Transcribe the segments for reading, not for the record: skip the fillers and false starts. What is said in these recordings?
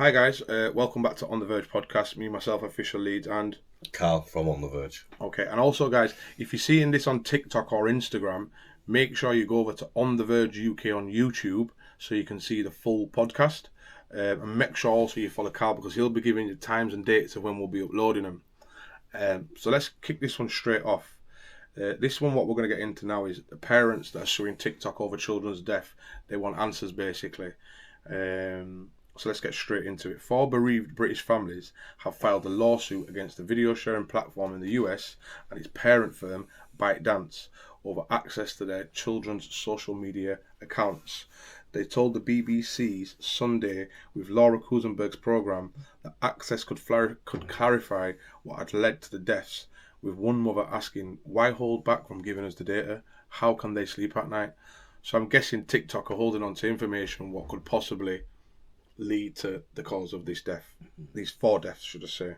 Hi guys, welcome back to On the Verge podcast. Me, myself, official lead, and Carl from On the Verge. okay. And also, guys, if you're seeing this on TikTok or Instagram, make sure you go over to On the Verge UK on YouTube so you can see the full podcast. And make sure also you follow Carl because he'll be giving you times and dates of when we'll be uploading them. So let's kick this one straight off. This one, what we're going to get into now is the parents that are suing TikTok over children's death. They want answers, basically. So let's get straight into it. Four bereaved British families have filed a lawsuit against the video sharing platform in the US and its parent firm, ByteDance, over access to their children's social media accounts. They told the BBC's Sunday with Laura Kusenberg's programme that access could clarify what had led to the deaths, with one mother asking, why hold back from giving us the data? How can they sleep at night? So I'm guessing TikTok are holding on to information what could possibly lead to the cause of this death. These four deaths, should I say.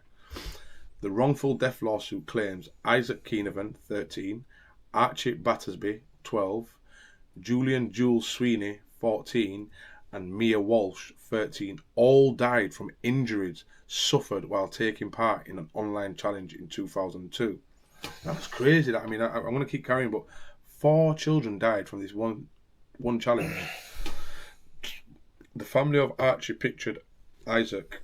The wrongful death lawsuit claims Isaac Keenavan, 13, Archie Battersby, 12, Julian Jules Sweeney, 14, and Mia Walsh, 13, all died from injuries suffered while taking part in an online challenge in 2002. That's crazy. I'm going to keep carrying, but 4 children died from this one challenge. The family of Archie pictured Isaac.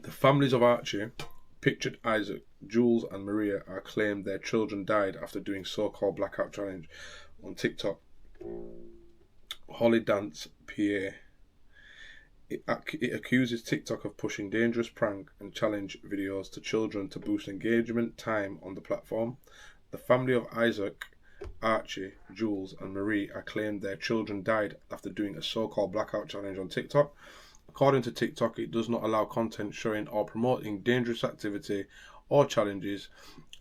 The families of Archie pictured Isaac, Jules, and Maria are claimed their children died after doing so-called blackout challenge on TikTok. Holly Dance PA. It accuses TikTok of pushing dangerous prank and challenge videos to children to boost engagement time on the platform. The family of Isaac, Archie, Jules, and Marie are claimed their children died after doing a so-called blackout challenge on TikTok. According to TikTok, it does not allow content showing or promoting dangerous activity or challenges,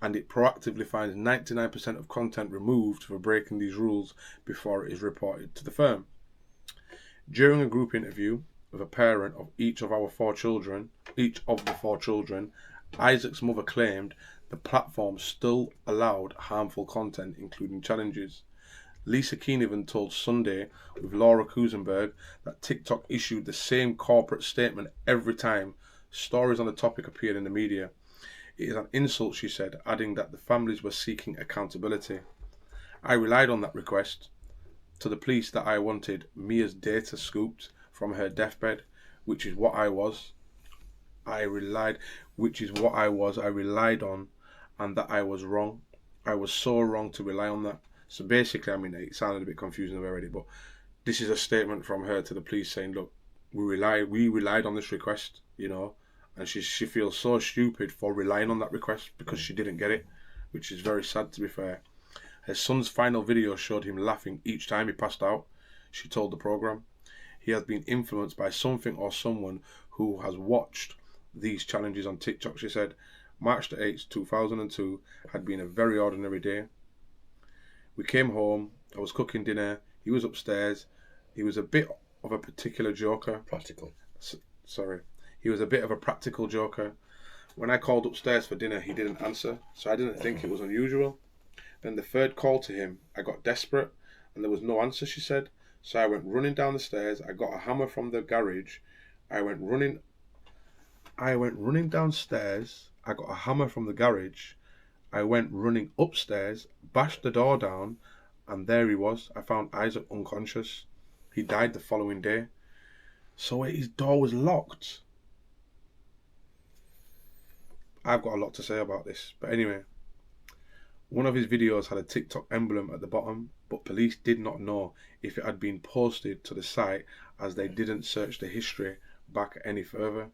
and it proactively finds 99% of content removed for breaking these rules before it is reported to the firm. During a group interview with a parent of each of the 4 children, Isaac's mother claimed the platform still allowed harmful content, including challenges. Lisa Keenavan told Sunday with Laura Kusenberg that TikTok issued the same corporate statement every time stories on the topic appeared in the media. It is an insult, she said, adding that the families were seeking accountability. I relied on that request to the police that I wanted Mia's data scooped from her deathbed, which is what I was. I relied on, and that I was wrong. I was so wrong to rely on that. So basically, it sounded a bit confusing already, but this is a statement from her to the police saying, look, we relied on this request, and she feels so stupid for relying on that request because she didn't get it, which is very sad, to be fair. Her son's final video showed him laughing each time he passed out, she told the programme. He has been influenced by something or someone who has watched these challenges on TikTok, she said. March the 8th, 2002 had been a very ordinary day. We came home, I was cooking dinner, he was upstairs. He was a bit of a particular joker. He was a bit of a practical joker. When I called upstairs for dinner, he didn't answer, so I didn't think it was unusual. Then the third call to him, I got desperate, and there was no answer, she said. So I went running down the stairs, I got a hammer from the garage, I went running downstairs, I got a hammer from the garage, I went running upstairs, bashed the door down, and there he was. I found Isaac unconscious. He died the following day. So his door was locked. I've got a lot to say about this, but anyway. One of his videos had a TikTok emblem at the bottom, but police did not know if it had been posted to the site as they didn't search the history back any further,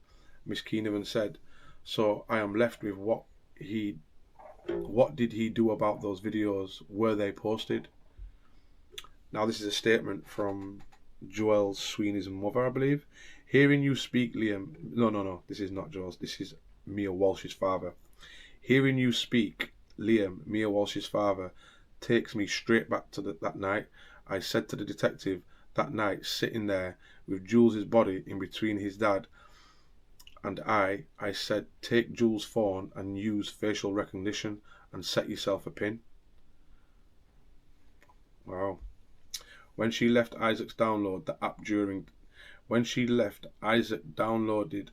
Miss Keenavan said. So I am left with what did he do about those videos? Were they posted? Now this is a statement from Joel Sweeney's mother, I believe. Hearing you speak, Liam... No, this is not Joel's. This is Mia Walsh's father. Hearing you speak, Liam, Mia Walsh's father, takes me straight back to that night. I said to the detective that night, sitting there with Jules' body in between his dad and I said, take Jules' phone and use facial recognition and set yourself a pin. Wow. When she left Isaac's download the app during When she let Isaac download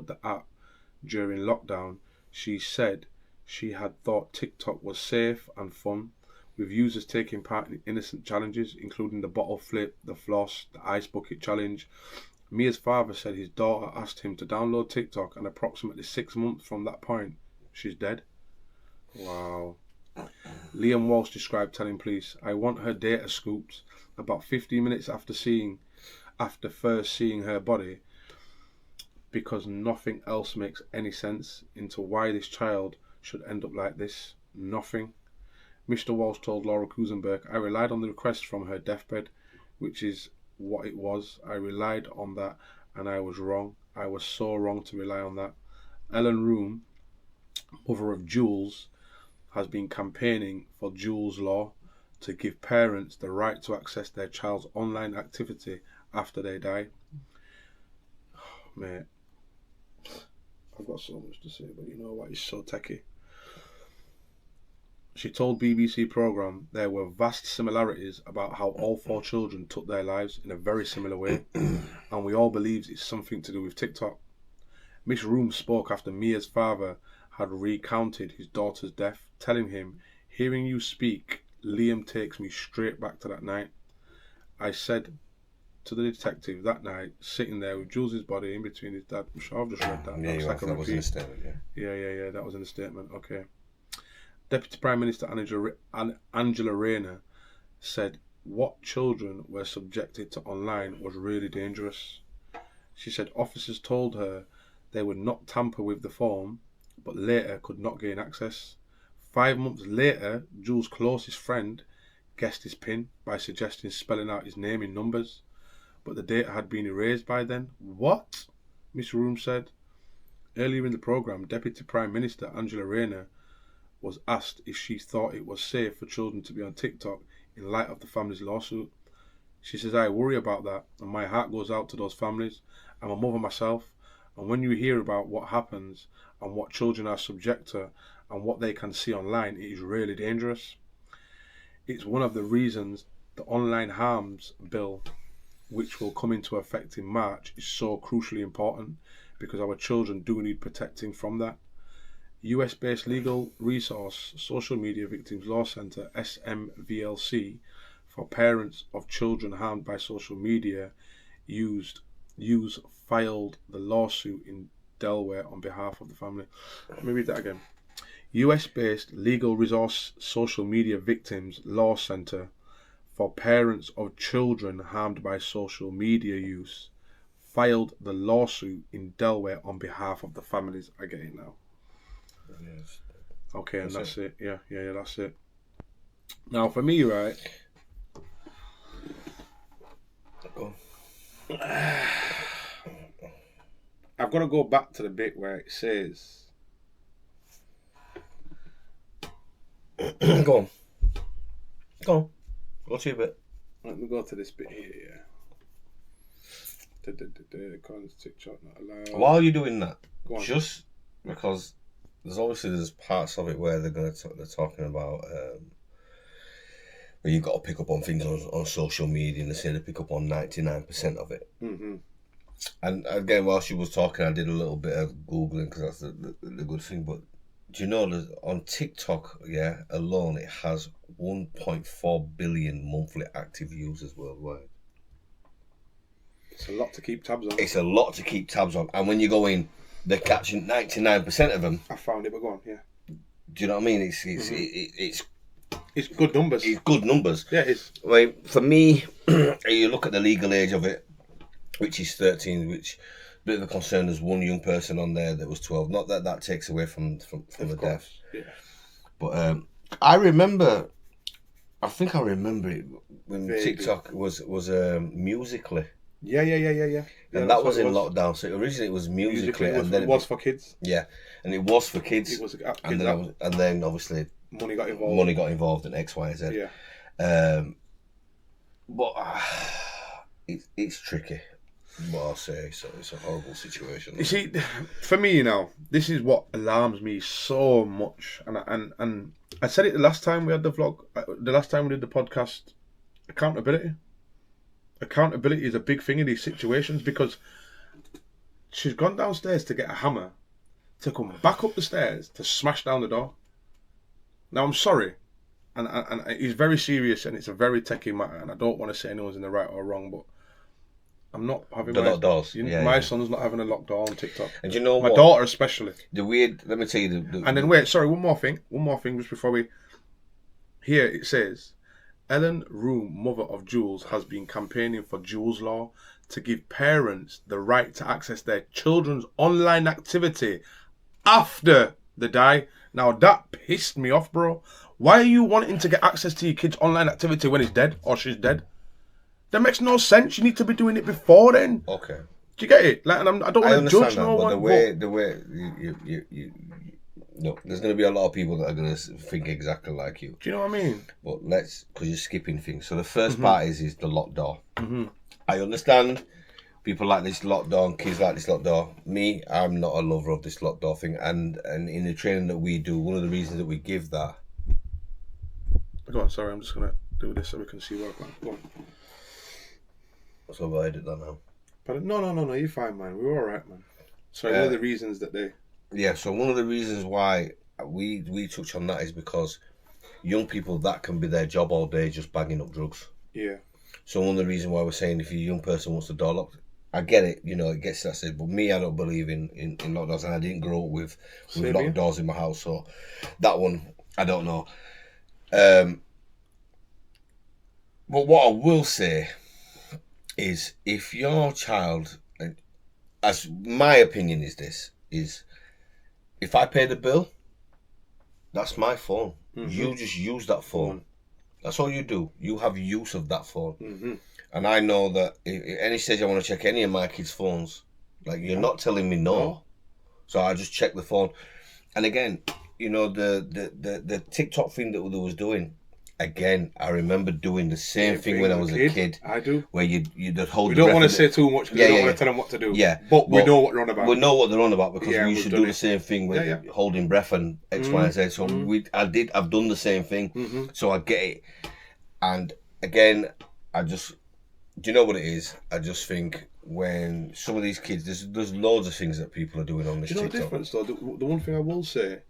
the app during lockdown, she said she had thought TikTok was safe and fun, with users taking part in innocent challenges, including the bottle flip, the floss, the ice bucket challenge. Mia's father said his daughter asked him to download TikTok, and approximately 6 months from that point, she's dead. Wow. Liam Walsh described telling police, "I want her data scoops about 15 minutes after first seeing her body, because nothing else makes any sense into why this child should end up like this. Nothing." Mr. Walsh told Laura Kusenberg, "I relied on the request from her deathbed, which is what it was. I relied on that, and I was wrong. I was so wrong to rely on that." Ellen Room, mother of Jules, has been campaigning for Jules Law to give parents the right to access their child's online activity after they die. Oh, mate, I've got so much to say, but you know what? It's so techie. She told BBC programme there were vast similarities about how all 4 children took their lives in a very similar way, and we all believe it's something to do with TikTok. Miss Room spoke after Mia's father had recounted his daughter's death, telling him, "Hearing you speak, Liam takes me straight back to that night. I said to the detective that night, sitting there with Jules' body in between his dad." I'm sure I've just read that. Yeah, that was in a statement, yeah. Yeah, that was in a statement, okay. Deputy Prime Minister Angela Rayner said what children were subjected to online was really dangerous. She said officers told her they would not tamper with the phone, but later could not gain access. 5 months later, Jules' closest friend guessed his PIN by suggesting spelling out his name in numbers, but the data had been erased by then. What? Miss Room said. Earlier in the programme, Deputy Prime Minister Angela Rayner was asked if she thought it was safe for children to be on TikTok in light of the family's lawsuit. She says, "I worry about that, and my heart goes out to those families. I'm a mother myself, and when you hear about what happens and what children are subject to and what they can see online, it is really dangerous." It's one of the reasons the Online Harms Bill, which will come into effect in March, is so crucially important, because our children do need protecting from that. US-based legal resource Social Media Victims Law Center, SMVLC, for parents of children harmed by social media filed the lawsuit in Delaware on behalf of the family. Let me read that again. US-based legal resource Social Media Victims Law Center for parents of children harmed by social media use filed the lawsuit in Delaware on behalf of the families. I get it now. Yes. Okay, and that's it. Yeah, that's it. Now, for me, right, I've got to go back to the bit where it says, Go on. What's your bit? Let me go to this bit here. TikTok not allowed. While are you doing that? Go on. Just because there's parts of it where they're talking about where you've got to pick up on things on social media, and they say they pick up on 99% of it. Mm-hmm. And again, while she was talking, I did a little bit of Googling, because that's the good thing. But do you know that on TikTok, alone, it has 1.4 billion monthly active users worldwide? It's a lot to keep tabs on. It's a lot to keep tabs on. And when you go in, they're catching 99% of them. I found it, but go on, yeah. Do you know what I mean? It's good numbers. It's good numbers. Yeah, it is. Well, for me, you look at the legal age of it, which is 13, which a bit of a concern. There's one young person on there that was 12. Not that takes away from the death. Yeah. But I think I remember it when Vaguely. TikTok was Musical.ly. Yeah. And that was in lockdown. So originally it was Musical.ly, and then it was for kids. Yeah, and it was for kids. It was a kids and then obviously money got involved in X, Y, Z. Yeah. But it's tricky. What I'll say, so it's a horrible situation. You see, for me, this is what alarms me so much, and I said it the last time we had the vlog, the last time we did the podcast. Accountability. accountability is a big thing in these situations, because she's gone downstairs to get a hammer, to come back up the stairs to smash down the door. Now, I'm sorry, and it's very serious, and it's a very techie matter, and I don't want to say anyone's in the right or wrong, but I'm not having The locked doors. my son's not having a locked door on TikTok. And you know my what? daughter especially. The weird. Let me tell you. And then wait, sorry, one more thing just before we. Here it says, Ellen Room, mother of Jules, has been campaigning for Jules Law to give parents the right to access their children's online activity after they die. Now that pissed me off, bro. Why are you wanting to get access to your kid's online activity when he's dead or she's dead? That makes no sense. You need to be doing it before then. Okay. Do you get it? Like, and I don't want to judge that, no but one. the way you no, there's going to be a lot of people that are going to think exactly like you. Do you know what I mean? But because you're skipping things. So the first part is the locked door. Mm-hmm. I understand people like this locked door and kids like this locked door. Me, I'm not a lover of this locked door thing. And in the training that we do, one of the reasons that we give that. Go on, sorry, I'm just going to do this so we can see where I'm going. Go on. So I'll edit that now. But no, you're fine, man. We're all right, man. So one of the reasons that they... Yeah, so one of the reasons why we touch on that is because young people, that can be their job all day, just bagging up drugs. Yeah. So one of the reasons why we're saying if your young person wants the door locked, I get it, it gets that said, but me, I don't believe in locked doors, and I didn't grow up with locked doors in my house, so that one, I don't know. But what I will say is, if your child, as my opinion is this, is if I pay the bill, that's my phone. Mm-hmm. You just use that phone. That's all you do. You have use of that phone. Mm-hmm. And I know that at any stage I want to check any of my kids' phones, like, you're not telling me no. So I just check the phone. And again, the TikTok thing that they was doing, again, I remember doing the same thing when I was a kid. I do. Where you'd hold. We don't want to say too much because we don't want to tell them what to do. Yeah. But we know what they're on about. We know what they're on about because we used to do the same thing with holding breath and X, Y, and Z. So I've done the same thing. Mm-hmm. So I get it. And again, do you know what it is? I just think when some of these kids, there's loads of things that people are doing on this TikTok. Do you know the difference though? The one thing I will say,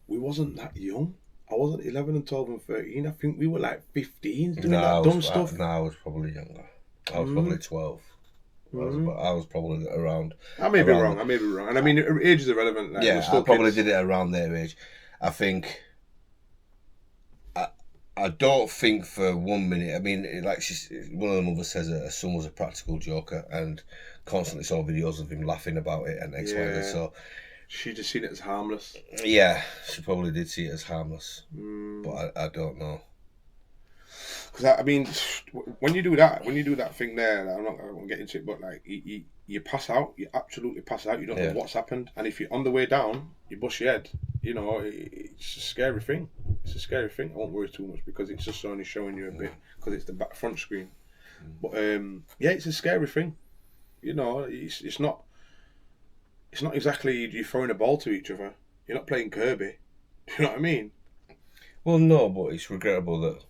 we wasn't that young. I wasn't 11 and 12 and 13. I think we were like 15 doing that dumb stuff. No, I was probably younger. I was probably 12. I was probably around. I may be wrong. And I mean, age is irrelevant. Like, yeah, I probably did it around their age. I think. I don't think for 1 minute. I mean, like one of the mothers says her son was a practical joker and constantly saw videos of him laughing about it and X, Y, and Z. So. She just seen it as harmless. Yeah, she probably did see it as harmless, but I don't know. Because I mean, when you do that thing there, I'm not going to get into it, but like you pass out, you absolutely pass out. You don't know what's happened, and if you're on the way down, you bust your head. It's a scary thing. It's a scary thing. I won't worry too much because it's just only showing you a bit because it's the front screen. But it's a scary thing. It's not. It's not exactly you throwing a ball to each other. You're not playing Kirby. You know what I mean? Well, no, but it's regrettable that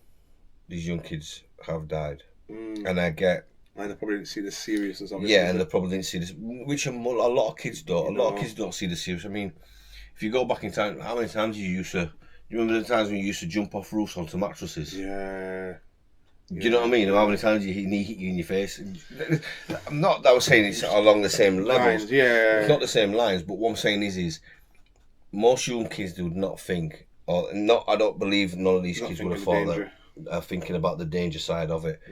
these young kids have died. And I get... And they probably didn't see the seriousness of it. Yeah, and they probably didn't see this, which a lot of kids don't. A lot of kids don't see the serious. I mean, if you go back in time, how many times you remember the times when you used to jump off roofs onto mattresses? Yeah. Do you know what I mean? How many times he hit you in your face? I'm not. I was saying it's along the same levels. Yeah, it's not the same lines. But what I'm saying is most young kids do not think, or not. I don't believe none of these kids would have thought that are thinking about the danger side of it,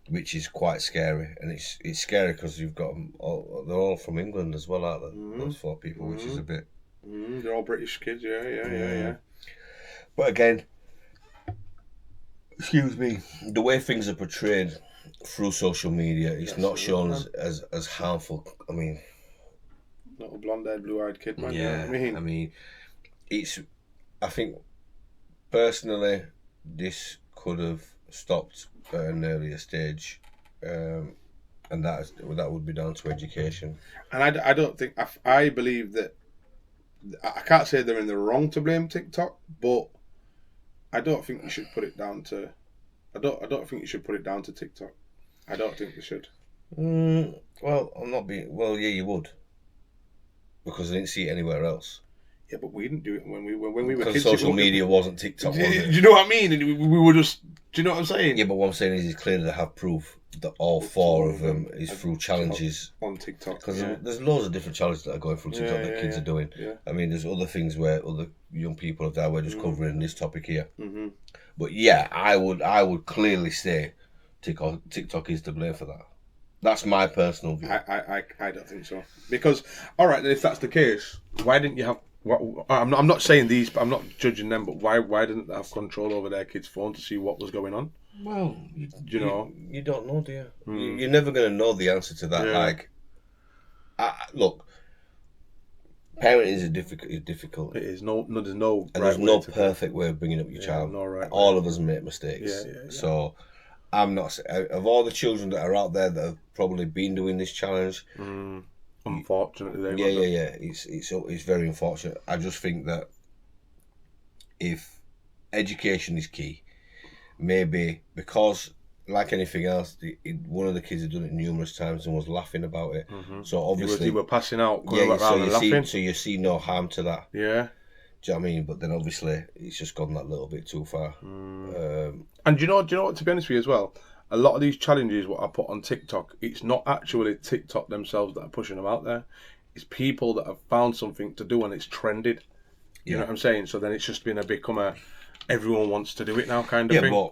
which is quite scary. And it's scary because you've got them. They're all from England as well, aren't they? Those 4 people, which is a bit. They're all British kids. Yeah. But again. Excuse me. The way things are portrayed through social media, it's not shown as harmful. I mean, little blonde-haired, blue-eyed kid, man. Yeah, you know what I mean? I mean, it's. I think personally, this could have stopped at an earlier stage, and that would be down to education. And I don't think I believe that. I can't say they're in the wrong to blame TikTok, but. I don't think you should put it down to. I don't think you should put it down to TikTok. I don't think they should. Well, I'm not being. Well, yeah, you would, because I didn't see it anywhere else. Yeah, but we didn't do it when we were Because kids. social media wasn't TikTok, was Do it? you know what I mean? And we were just. Do you know what I'm saying? Yeah, but what I'm saying is, it's clear they have proof that all four of them is through challenges on TikTok. Because there's loads of different challenges that are going through TikTok that kids are doing. Yeah. I mean, there's other things where other young people have died. We're just covering this topic here. Mm-hmm. But yeah, I would clearly say TikTok is to blame for that. That's my personal view. I don't think so. Because, all right, then if that's the case, why didn't you have... I'm not saying these, but I'm not judging them, but why didn't they have control over their kid's phone to see what was going on? Well, you know, you don't know, do you? You're never going to know the answer to that. Yeah. Like, look, parenting is difficult. It is. There's no and right there's no perfect way of bringing up your child. No right all of us make mistakes. Yeah. So, I'm not... Of all the children that are out there that have probably been doing this challenge... Unfortunately, it's very unfortunate. I just think that if education is key, maybe because, like anything else, one of the kids had done it numerous times and was laughing about it. Mm-hmm. So obviously, you were passing out, going around and laughing. So you see no harm to that. Yeah. Do you know what I mean? But then obviously it's just gone that little bit too far. And do you know what? To be honest with you as well, a lot of these challenges what I put on TikTok, it's not actually TikTok themselves that are pushing them out there. It's people that have found something to do and it's trended. You know what I'm saying? So then it's just been become a everyone wants to do it now kind of thing.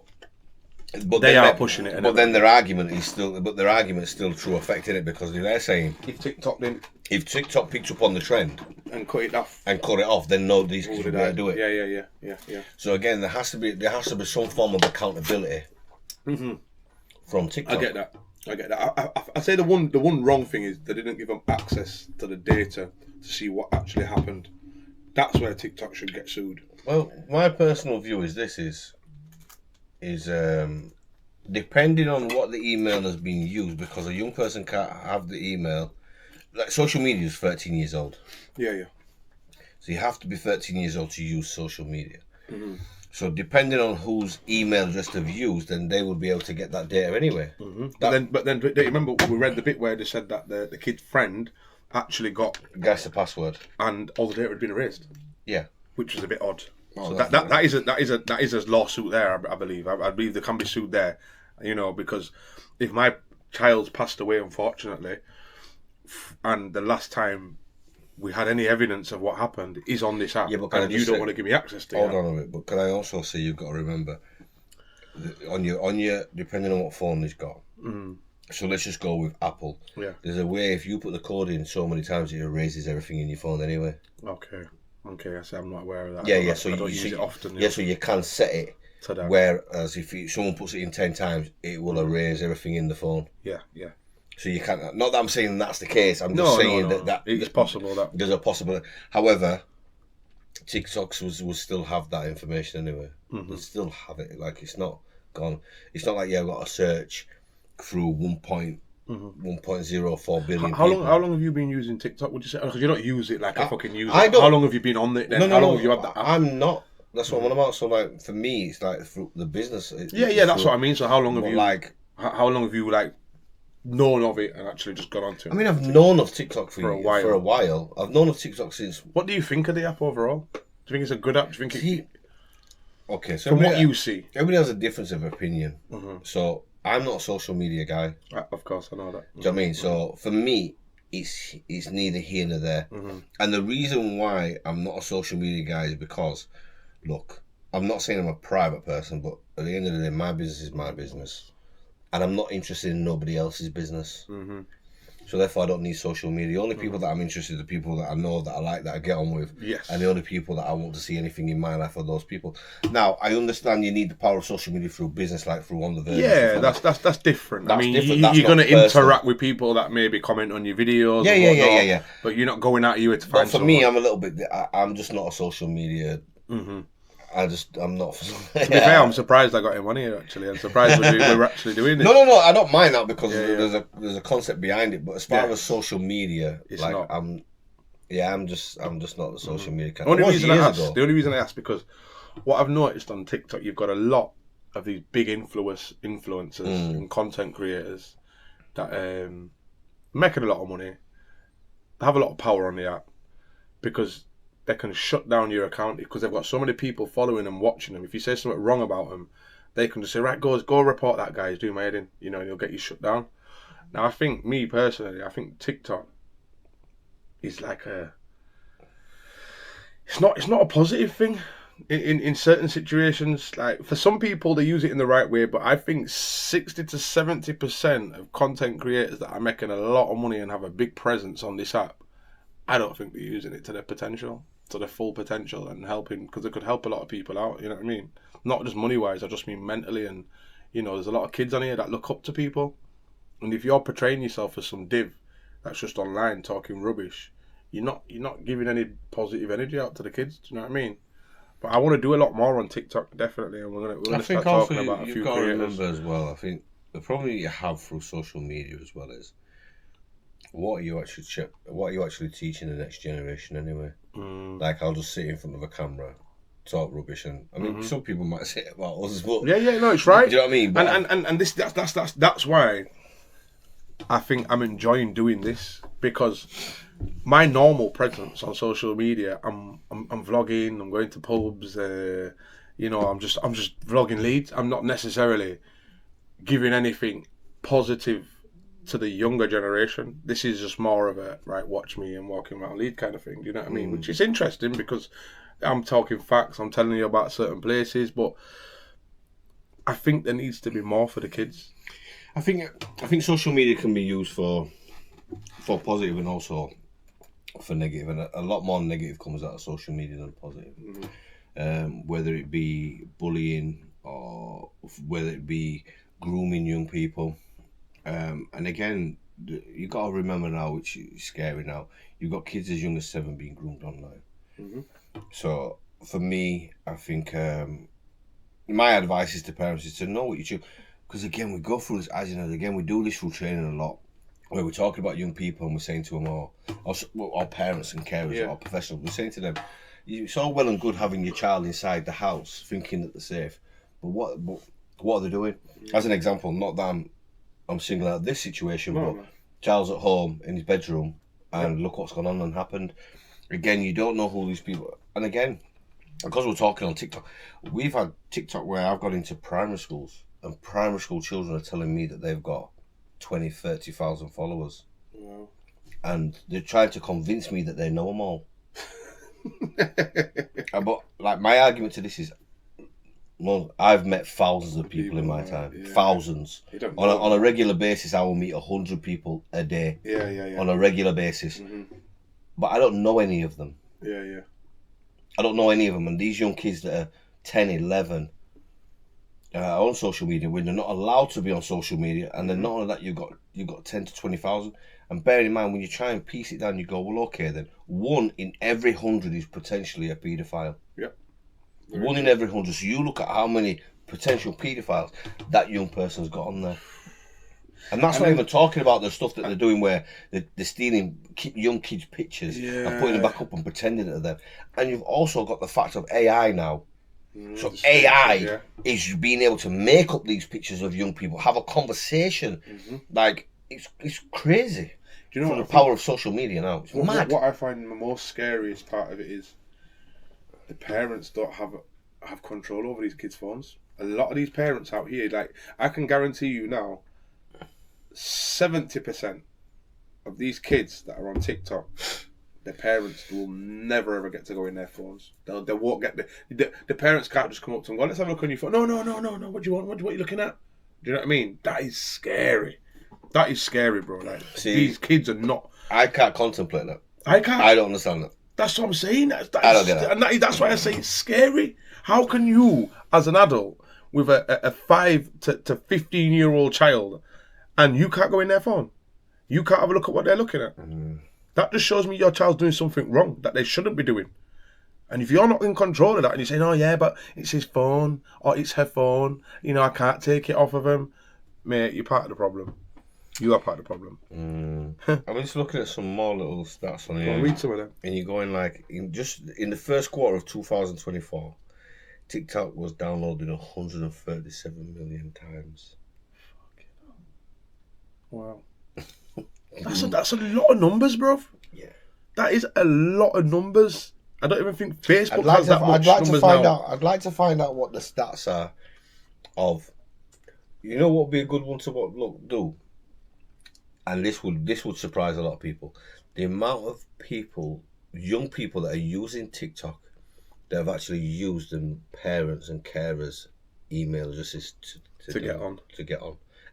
But they are pushing it. But then their argument is still true effect in it, because they're saying if TikTok picked up on the trend and cut it off, then no, these kids would do it. Yeah. So again, there has to be some form of accountability from TikTok. I get that. I say the one wrong thing is they didn't give them access to the data to see what actually happened. That's where TikTok should get sued. Well, my personal view is this is depending on what the email has been used, because a young person can't have the email. Like, social media is 13 years old. Yeah. So you have to be 13 years old to use social media. So depending on whose email address they've used, then they would be able to get that data anyway. But then, do you remember we read the bit where they said that the kid's friend actually guessed the password, and all the data had been erased. Yeah, which was a bit odd. So that is a lawsuit there. I believe. I believe they can be sued there. You know, because if my child's passed away, unfortunately, and the last time we had any evidence of what happened is on this app, and you don't want to give me access to it. Hold on a minute, but can I also say you've got to remember on your depending on what phone he's got. So let's just go with Apple. Yeah. There's a way, if you put the code in so many times, it erases everything in your phone anyway. Okay. I say I'm not aware of that. Yeah. So I don't use it often. Yeah, so you can set it. Whereas if someone puts it in 10 times, it will erase everything in the phone. Yeah. So you can't. Not that I'm saying that's the case. I'm just saying that it's possible that there's a possibility. However, TikToks will still have that information anyway. They'll still have it. Like, it's not gone. It's not like I've got to search through 1.04 billion. How long have you been using TikTok? Would you say? Because you don't use it like a fucking user. How long have you been on it? Then? How long have you had that app? I'm not. That's what I'm on about. So like for me, it's like through the business. That's what I mean. So how long have you How long have you known of it and actually just got onto it? I mean, I've known of TikTok for a while. I've known of TikTok since. What do you think of the app overall? Do you think it's a good app? Do you think Okay, so from what you see, everybody has a difference of opinion. So I'm not a social media guy. Of course, I know that. Do you know what I mean? So for me, it's neither here nor there. And the reason why I'm not a social media guy is because, look, I'm not saying I'm a private person, but at the end of the day, my business is my business. And I'm not interested in nobody else's business. So therefore, I don't need social media. The only people that I'm interested in are the people that I know, that I like, that I get on with. Yes. And the only people that I want to see anything in my life are those people. Now, I understand you need the power of social media through business, like through on the Verge. Yeah, that's different. That's different. You're going to interact with people that maybe comment on your videos. Yeah. But you're not going out here to find. But for me, I'm a little bit. I'm just not a social media. I'm not. To be fair, I'm surprised I got him on here. Actually, I'm surprised we're actually doing this. No. I don't mind that because there's a concept behind it. But as far as social media, it's like not. I'm just not the social media kind. The only reason I asked because what I've noticed on TikTok, you've got a lot of these big influencers and content creators that making a lot of money, have a lot of power on the app, because they can shut down your account because they've got so many people following and watching them. If you say something wrong about them, they can just say, right, go report that guy, he's doing my head in, and he'll get you shut down. Now, I think, me personally, I think TikTok is like it's not a positive thing in certain situations. Like, for some people, they use it in the right way, but I think 60 to 70% of content creators that are making a lot of money and have a big presence on this app, I don't think they're using it to their potential, to their full potential, and helping, because it could help a lot of people out, you know what I mean? Not just money-wise, I just mean mentally, and, there's a lot of kids on here that look up to people, and if you're portraying yourself as some div that's just online talking rubbish, you're not giving any positive energy out to the kids, do you know what I mean? But I want to do a lot more on TikTok, definitely, and we're gonna start talking about a few creators. You've got to remember as well, I think the problem you have through social media as well is, what are you actually teaching the next generation anyway? Like, I'll just sit in front of a camera, talk rubbish, and I mean, some people might say it about us, but no, it's right. Do you know what I mean? But and this that's why I think I'm enjoying doing this, because my normal presence on social media, I'm vlogging, I'm going to pubs, I'm just vlogging Leeds. I'm not necessarily giving anything positive to the younger generation. This is just more of a, right, watch me and walking around Leeds kind of thing, do you know what I mean? Which is interesting, because I'm talking facts, I'm telling you about certain places, but I think there needs to be more for the kids. I think social media can be used for positive and also for negative, and a lot more negative comes out of social media than positive. Whether it be bullying or whether it be grooming young people. And again, you got to remember now, which is scary now, you've got kids as young as 7 being groomed online. So for me, I think my advice is to parents is to know what you choose. Because again, we go through this, as you know, again, we do this through training a lot, where we're talking about young people and we're saying to them, our parents and carers, our professionals, we're saying to them, it's all well and good having your child inside the house thinking that they're safe, but what are they doing? As an example, not that I'm singling out this situation, but child's at home in his bedroom and look what's gone on and happened. Again, you don't know who these people are. And again, because we're talking on TikTok, we've had TikTok where I've got into primary schools, and primary school children are telling me that they've got 20, 30,000 followers. Wow. And they're trying to convince me that they know them all. But like, my argument to this is, well, I've met thousands of people in my time. Thousands. On a regular basis, I will meet 100 people a day. On a regular basis. But I don't know any of them. I don't know any of them. And these young kids that are 10, 11 on social media, when they're not allowed to be on social media, and then not only that, you've got 10 to 20,000. And bear in mind, when you try and piece it down, you go, well, okay, then 1 in every 100 is potentially a paedophile. 1 in every 100. So you look at how many potential paedophiles that young person's got on there. And that's not even talking about the stuff that they're doing where they're stealing young kids' pictures and putting them back up and pretending to them. And you've also got the fact of AI now. So AI is being able to make up these pictures of young people, have a conversation. Like, it's crazy. Do you know what the power of social media now? It's mad. What I find the most scariest part of it is the parents don't have control over these kids' phones. A lot of these parents out here, like, I can guarantee you now, 70% of these kids that are on TikTok, their parents will never ever get to go in their phones. They won't get the parents can't just come up to them and go, let's have a look on your phone. No. What do you want? What are you looking at? Do you know what I mean? That is scary. That is scary, bro. Like, see, these kids are not. I can't contemplate that. I can't. I don't understand that. That's what I'm saying. I don't get that. And that's why I say it's scary. How can you, as an adult, with a 5 to 15-year-old child, and you can't go in their phone? You can't have a look at what they're looking at. That just shows me your child's doing something wrong that they shouldn't be doing. And if you're not in control of that, and you're saying, oh yeah, but it's his phone, or it's her phone, I can't take it off of him, mate, you're part of the problem. You are part of the problem. I'm just looking at some more little stats on here. Well, read some of them. And you're going like, in the first quarter of 2024, TikTok was downloaded 137 million times. Wow. That's a lot of numbers, bro. Yeah. That is a lot of numbers. I don't even think Facebook has that much numbers now. I'd like to find out what the stats are of. You know what would be a good one to do? And this would surprise a lot of people. The amount of people, young people that are using TikTok, that have actually used them parents and carers' email addresses to get on,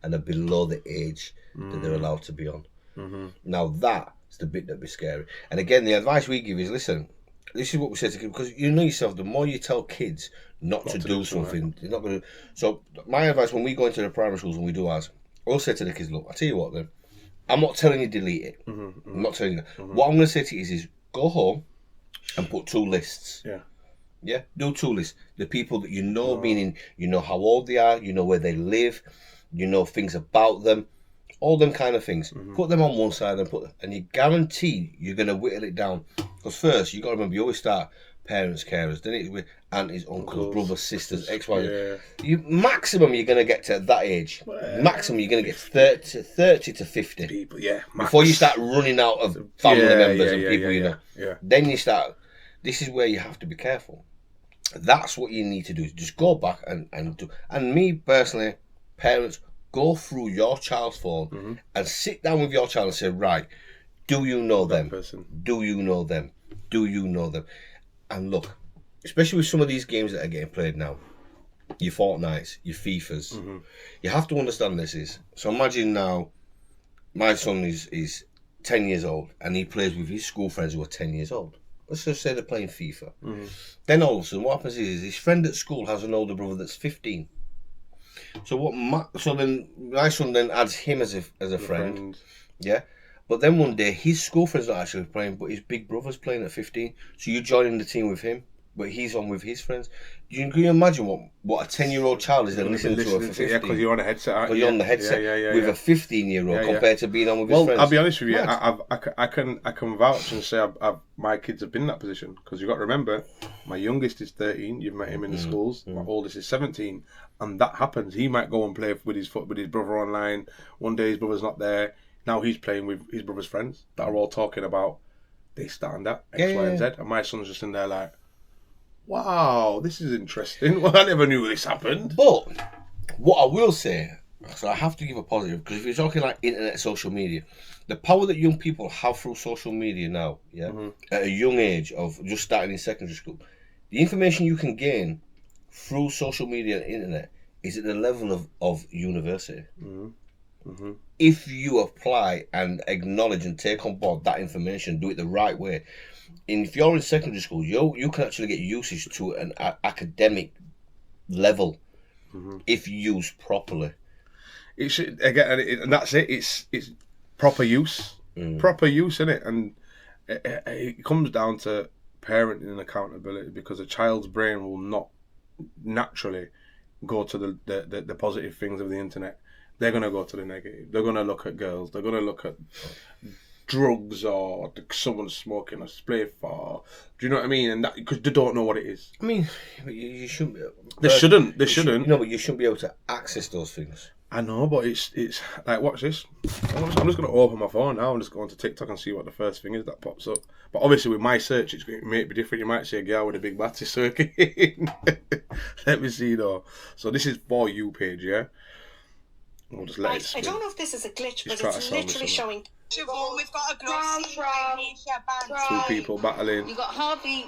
and are below the age that they're allowed to be on. Mm-hmm. Now that's the bit that'd be scary. And again, the advice we give is, listen, this is what we say to kids, because you know yourself, the more you tell kids not to do something, they're not going to. So my advice when we go into the primary schools and we do ours, I'll say to the kids, look, I tell you what then, I'm not telling you delete it. I'm not telling you that. What I'm going to say to you is go home and put 2 lists. Yeah, do 2 lists. The people that you know, meaning you know how old they are, you know where they live, you know things about them, all them kind of things. Put them on one side and you guarantee you're going to whittle it down. Because first, you got to remember, you always start parents, carers, then it's with aunties, uncles, brothers, sisters, X, Y, Z. You maximum you're going to get to that age. Maximum you're going to get 30 to 50 people. Before you start running out of family members and people you know. Then you start. This is where you have to be careful. That's what you need to do. Just go back and do. And me personally, parents, go through your child's phone and sit down with your child and say, right, do you know them? Do you know them? Do you know them? And look, especially with some of these games that are getting played now, your Fortnites, your FIFAs, you have to understand this is. So imagine now, my son is 10 years old and he plays with his school friends who are 10 years old. Let's just say they're playing FIFA. Then all of a sudden, what happens is his friend at school has an older brother that's 15. So then my son then adds him as a friend. Yeah. But then one day his school friend's not actually playing, but his big brother's playing at 15. So you're joining the team with him, but he's on with his friends. Can you imagine what a 10-year-old child is then listening to for 15? Yeah, because you're on a headset. Because you're on the headset with a 15-year-old compared to being on with his friends. Well, I'll be honest with you. I can vouch and say my kids have been in that position, because you've got to remember, my youngest is 13. You've met him in the schools. My oldest is 17, and that happens. He might go and play with his brother online. One day his brother's not there. Now he's playing with his brother's friends that are all talking about this, that, and that, X, Y, and Z, and my son's just in there like, wow, this is interesting. Well, I never knew this happened. But what I will say, so I have to give a positive, because if you're talking like internet, social media, the power that young people have through social media now, at a young age of just starting in secondary school, the information you can gain through social media and internet is at the level of university. If you apply and acknowledge and take on board that information, do it the right way. And if you're in secondary school, you can actually get usage to an academic level if used properly. It should, again, and that's it. It's proper use, proper use, isn't it? And it comes down to parenting and accountability, because a child's brain will not naturally go to the positive things of the internet. They're going to go to the negative. They're going to look at girls. They're going to look at drugs, or someone smoking a spliff, or do you know what I mean? And that, because they don't know what it is. I mean, you shouldn't. They shouldn't. They shouldn't. But you shouldn't be able to access those things. I know, but it's like, watch this. I'm just going to open my phone now and just go onto TikTok and see what the first thing is that pops up. But obviously with my search, it may be different. You might see a girl with a big batty circuit. Let me see though. So this is For You page, yeah? We'll just let it spin. I don't know if this is a glitch, but it's literally showing. We've got a glossy 2 people battling. You've got Harvey,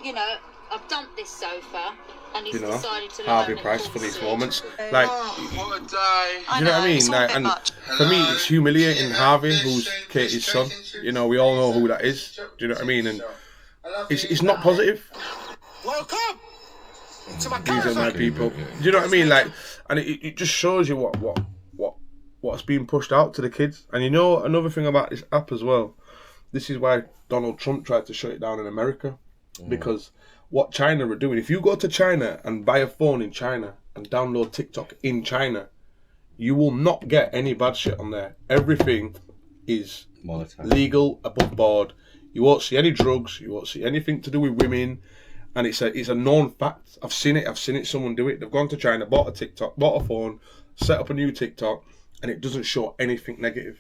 I've dumped this sofa, and he's decided to Harvey Price for these moments. Like, what a day. Do you know what I mean? Like, and for me, it's humiliating Harvey, who's Katie's son. We all know who that is. Do you know what I mean? And it's not positive. Welcome to my These are my people. Do you know what I mean? Like, and it just shows you what's being pushed out to the kids. And another thing about this app as well, this is why Donald Trump tried to shut it down in America, because what China are doing, if you go to China and buy a phone in China and download TikTok in China, you will not get any bad shit on there. Everything is legal, above board. You won't see any drugs, you won't see anything to do with women, And it's a known fact. I've seen it. Someone do it. They've gone to China, bought a TikTok, bought a phone, set up a new TikTok, and it doesn't show anything negative.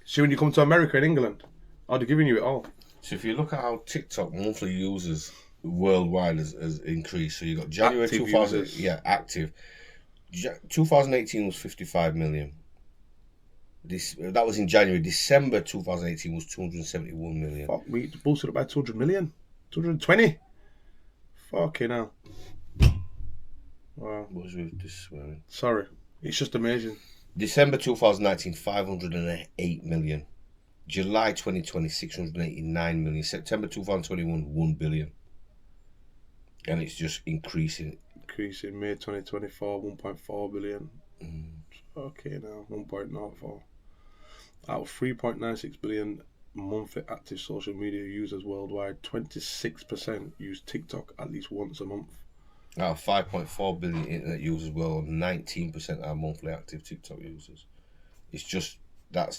So when you come to America and England, they're giving you it all. So if you look at how TikTok monthly users worldwide has increased, so you got January Active 2000, users. active. 2018 was 55 million. That was in January. December 2018 was 271 million. Fuck, we boosted it by 200 million, 220. Fucking hell. Wow. What was with this swearing? Sorry, it's just amazing. December 2019, 508 million. July 2020, 689 million. September 2021, 1 billion. And it's just increasing. Increasing May 2024, 1.4 billion. Okay, now 1.04. Out of 3.96 billion monthly active social media users worldwide, 26% use TikTok at least once a month. Out of 5.4 billion internet users world, 19% are monthly active TikTok users. That's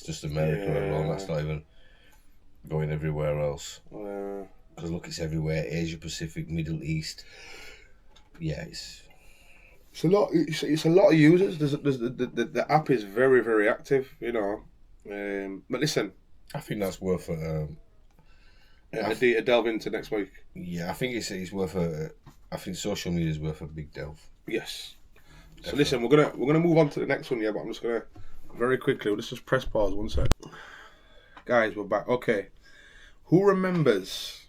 just America alone. That's not even going everywhere else. Because look, it's everywhere. Asia Pacific, Middle East. Yeah, it's a lot. It's a lot of users. The app is very, very active. You know, but listen, I think that's worth a delve into next week. Yeah, I think it's worth I think social media is worth a big delve. Yes. Definitely. So listen, we're gonna move on to the next one. Yeah, but I'm just gonna very quickly. Let's just press pause 1 sec. Guys, we're back. Okay, who remembers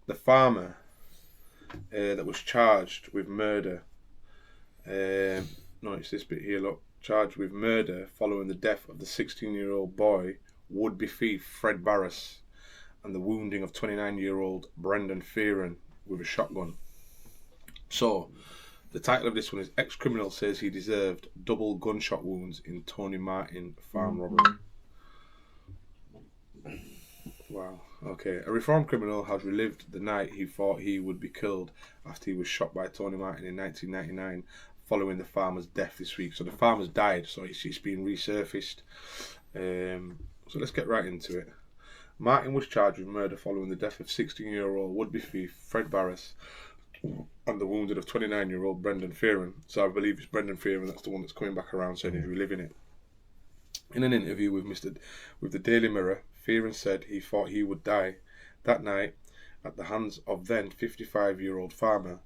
the farmer that was charged with murder? No, it's this bit here. Look, charged with murder following the death of the 16-year-old boy, would-be thief Fred Barras, and the wounding of 29-year-old Brendan Fearon with a shotgun. So, the title of this one is Ex-Criminal Says He Deserved Double Gunshot Wounds in Tony Martin Farm Robbery. Wow. Okay. A reformed criminal has relived the night he thought he would be killed after he was shot by Tony Martin in 1999 following the farmer's death this week. So the farmer's died, so it's been resurfaced. So let's get right into it. Martin was charged with murder following the death of 16-year-old would-be thief Fred Barras and the wounding of 29-year-old Brendan Fearon. So I believe it's Brendan Fearon that's the one that's coming back around saying he's reliving it. In an interview with the Daily Mirror, Fearon said he thought he would die that night at the hands of then 55-year-old farmer.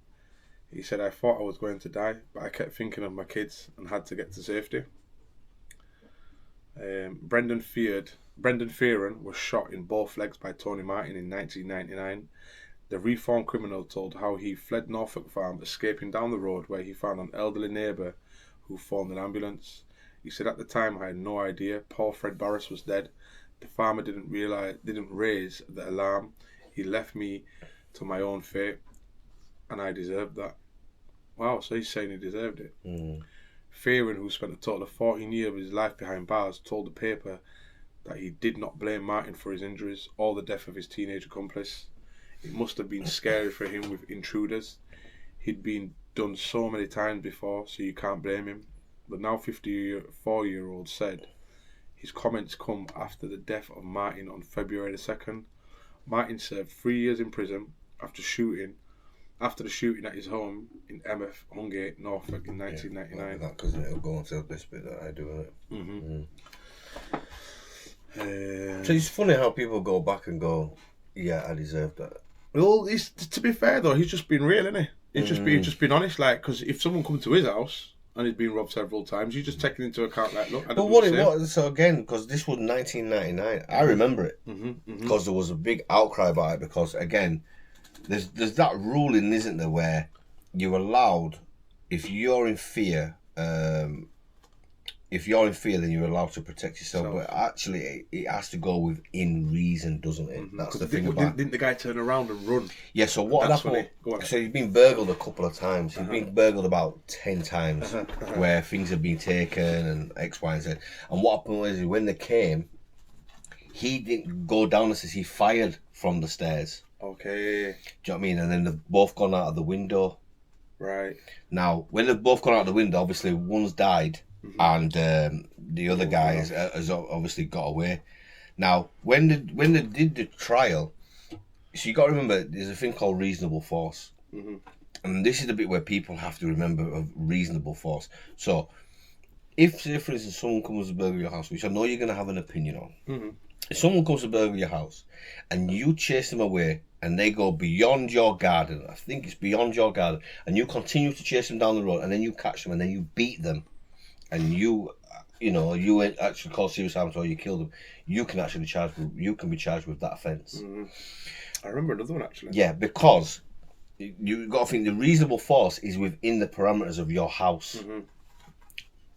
He said, I thought I was going to die, but I kept thinking of my kids and had to get to safety. Brendan Fearon was shot in both legs by Tony Martin in 1999. The reformed criminal told how he fled Norfolk Farm, escaping down the road where he found an elderly neighbour who phoned an ambulance. He said, at the time I had no idea. Poor Fred Barras was dead. The farmer didn't raise the alarm. He left me to my own fate, and I deserved that. Wow, so he's saying he deserved it. Fearon, who spent a total of 14 years of his life behind bars, told the paper that he did not blame Martin for his injuries or the death of his teenage accomplice. It must have been scary for him with intruders. He'd been done so many times before, so you can't blame him. The now 54-year-old said his comments come after the death of Martin on February the 2nd. Martin served 3 years in prison after the shooting at his home in Emeth, Hungate, Norfolk in 1999. Because it'll go into this bit that I do, isn't it? So it's funny how people go back and go, yeah, I deserve that. Well, to be fair though, he's just been real, isn't he? He's just been honest. Like, because if someone comes to his house and he's been robbed several times, you just take it into account. Like, look, I don't. But so again, because this was 1999, I remember it because there was a big outcry about it. Because again, there's that ruling, isn't there, where you're allowed, if you're in fear, then you're allowed to protect yourself. But actually, it has to go within reason, doesn't it? That's the thing about. Didn't the guy turn around and run? Yeah. So what happened? So he's been burgled a couple of times. He's been burgled about 10 times, where things have been taken and X, Y, and Z. And what happened was when they came, he didn't go down the stairs. He fired from the stairs. Okay. Do you know what I mean? And then they've both gone out of the window. Right. Now, when they've both gone out of the window, obviously one's died. And the other guy has obviously got away. Now, when they did the trial, So you got to remember, there's a thing called reasonable force. Mm-hmm. And this is the bit where people have to remember of reasonable force. So, if, say, for instance, someone comes to burgle your house, which I know you're going to have an opinion on. Mm-hmm. If someone comes to burgle your house and you chase them away and they go beyond your garden, I think it's beyond your garden, and you continue to chase them down the road and then you catch them and then you beat them and you actually cause serious harm or you kill them, you can be charged with that offence. Mm-hmm. I remember another one actually. Yeah, because you've got to think the reasonable force is within the parameters of your house. Mm-hmm.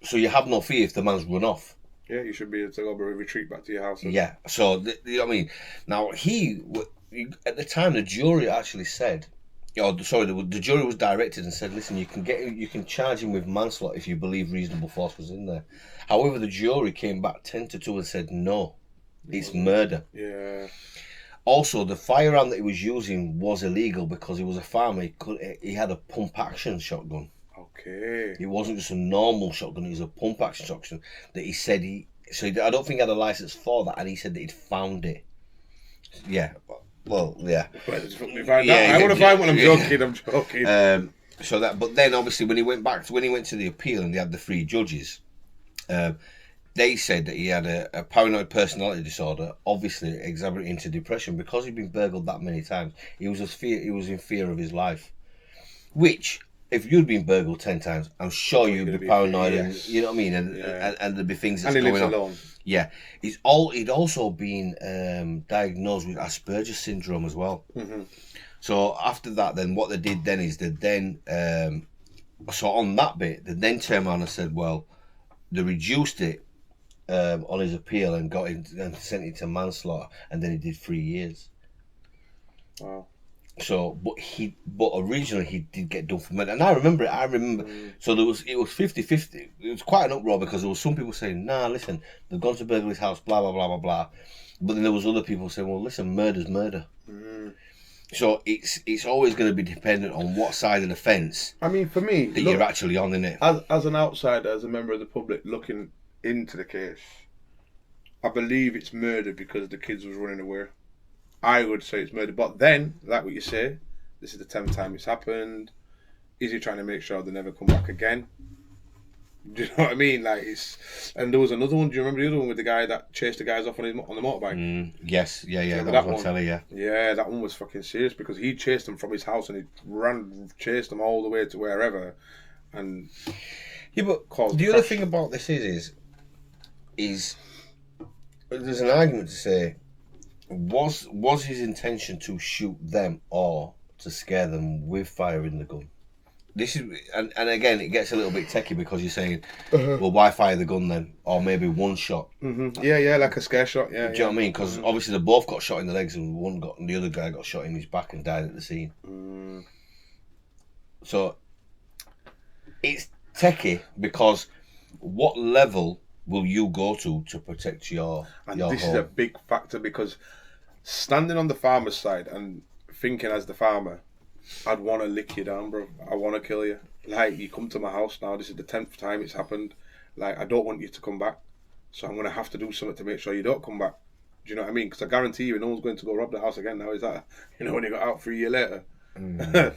So you have no fear if the man's run off. Yeah, you should be able to go retreat back to your house. Yeah, so, you know what I mean? Now, at the time, the jury actually said, the jury was directed and said, listen, you can charge him with manslaughter if you believe reasonable force was in there. However, the jury came back 10-2 and said, no, it's murder. Yeah. Also, the firearm that he was using was illegal because he was a farmer. He had a pump action shotgun. Okay. It wasn't just a normal shotgun, it was a pump action shotgun that he said I don't think he had a license for that, and he said that he'd found it. Yeah. Well, yeah. I want to find one. I'm joking. But then obviously when he went to the appeal and they had the 3 judges, they said that he had a paranoid personality disorder, obviously exacerbating into depression because he'd been burgled that many times. He was in fear of his life, which, if you'd been burgled 10 times, I'm sure you'd be paranoid, yes. And you know what I mean, and there'd be things that's going on. Alone. Yeah, he'd also been diagnosed with Asperger's syndrome as well. Mm-hmm. So after that, then what they did then is so on that bit, they then turned around and said, well, they reduced it on his appeal and and sent it to manslaughter, and then he did 3 years. Wow. So, but originally he did get done for murder, and I remember it. So it was 50-50. It was quite an uproar because there was some people saying, "Nah, listen, they've gone to burgle his house, blah blah blah blah blah," but then there was other people saying, "Well, listen, murder's murder." Mm. So it's always going to be dependent on what side of the fence. I mean, for me, you're actually on, innit? As an outsider, as a member of the public looking into the case, I believe it's murder because the kids was running away. I would say it's murder, but then, like what you say, this is the 10th time it's happened. Is he trying to make sure they never come back again? Do you know what I mean? And there was another one. Do you remember the other one with the guy that chased the guys off on the motorbike? Yes, yeah, that was on telly, yeah. Yeah, that one was fucking serious because he chased them from his house and he chased them all the way to wherever, and but the other thing about this is there's an argument to say. Was his intention to shoot them or to scare them with firing the gun? This is and again it gets a little bit techie because you're saying, well, why fire the gun then, or maybe one shot? Mm-hmm. Yeah, like a scare shot. Yeah. Do you know what I mean? Because obviously they both got shot in the legs, and the other guy got shot in his back and died at the scene. Mm. So it's techie because what level will you go to protect your this home? Is a big factor because standing on the farmer's side and thinking as the farmer, I'd want to lick you down, bro. I want to kill you. Like, you come to my house now, this is the 10th time it's happened. Like, I don't want you to come back. So I'm going to have to do something to make sure you don't come back. Do you know what I mean? Because I guarantee you no one's going to go rob the house again now, is that? You know, when you got out 3 years later. Do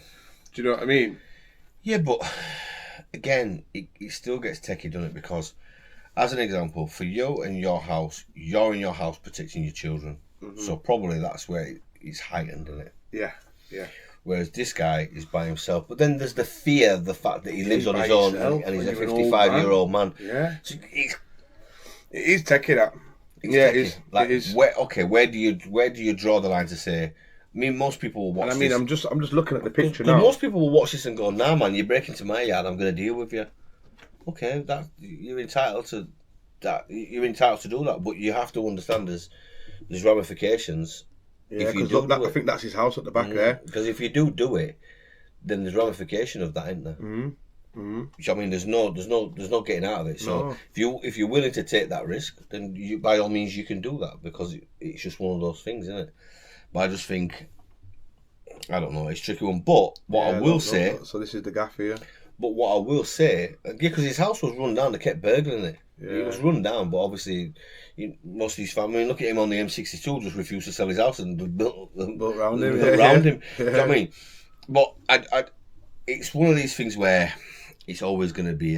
you know what I mean? Yeah, but again, it still gets techie, doesn't it? Because, as an example, for you and your house, you're in your house protecting your children. Mm-hmm. So probably that's where it's heightened, isn't it? Yeah. Whereas this guy is by himself. But then there's the fear of the fact that he lives on his own and he's a 55-year-old man. Yeah. So it is techie, that. It is. Like, it is. Where do you draw the line to say? I mean, most people will watch. And I mean, this. I'm just looking at the picture now. Most people will watch this and go, "Nah, man, you break into my yard, I'm going to deal with you." Okay, you're entitled to that. You're entitled to do that, but you have to understand there's ramifications. Yeah, because I think that's his house at the back there. Because if you do it, then there's ramification of that, isn't there? Mm-hmm. Mm-hmm. I mean, there's no getting out of it. So if you're willing to take that risk, then you, by all means, you can do that because it's just one of those things, isn't it? But I just think, I don't know, it's a tricky one. But what I will say, so this is the gaff here. But what I will say, because his house was run down, they kept burgling it. Yeah. It was run down, but obviously, most of his family, look at him on the M62, just refused to sell his house and built around him. You know what I mean? But it's one of these things where it's always going to be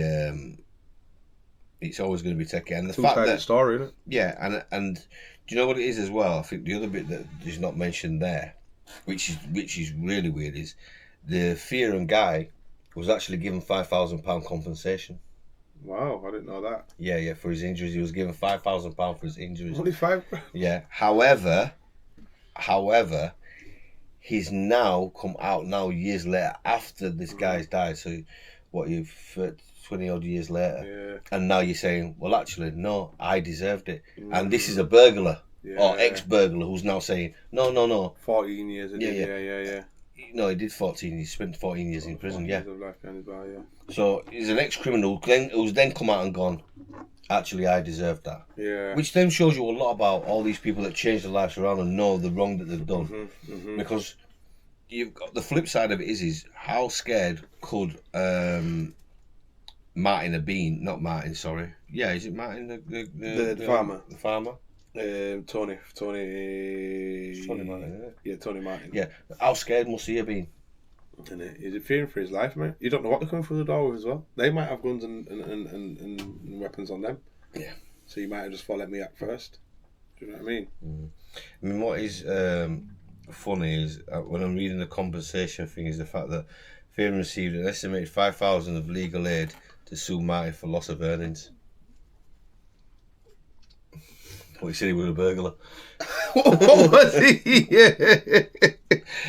techie, and the fact that story, isn't it? Yeah, and do you know what it is as well? I think the other bit that is not mentioned there, which is really weird, is the Fearon guy was actually given £5,000 compensation. Wow, I didn't know that. Yeah, for his injuries, he was given £5,000 for his injuries. Only £5? Yeah. However, he's now come out years later after this guy's died. So, what, 20 odd years later, and now you're saying, well, actually, no, I deserved it, and this is a burglar or ex-burglar who's now saying, no, 14 years. Yeah. No, he did 14. He spent 14 years in prison. Yeah. Of life as well, yeah. So he's an ex-criminal who's then come out and gone, actually, I deserved that. Yeah. Which then shows you a lot about all these people that change their lives around and know the wrong that they've done. Because you've got the flip side of it is how scared could Martin have been? Not Martin, sorry. Yeah, is it Martin the farmer? The farmer. Tony Martin, isn't it? Yeah, Tony Martin. Yeah, how scared must he have been? And is it fearing for his life, mate? You don't know what they're coming through the door with as well. They might have guns and weapons on them. Yeah. So you might have just thought, let me act first. Do you know what I mean? I mean, what is funny is when I'm reading the compensation thing is the fact that Fearon received an estimated $5,000 of legal aid to sue Martin for loss of earnings. Well, he said he was a burglar. What was he? Yeah.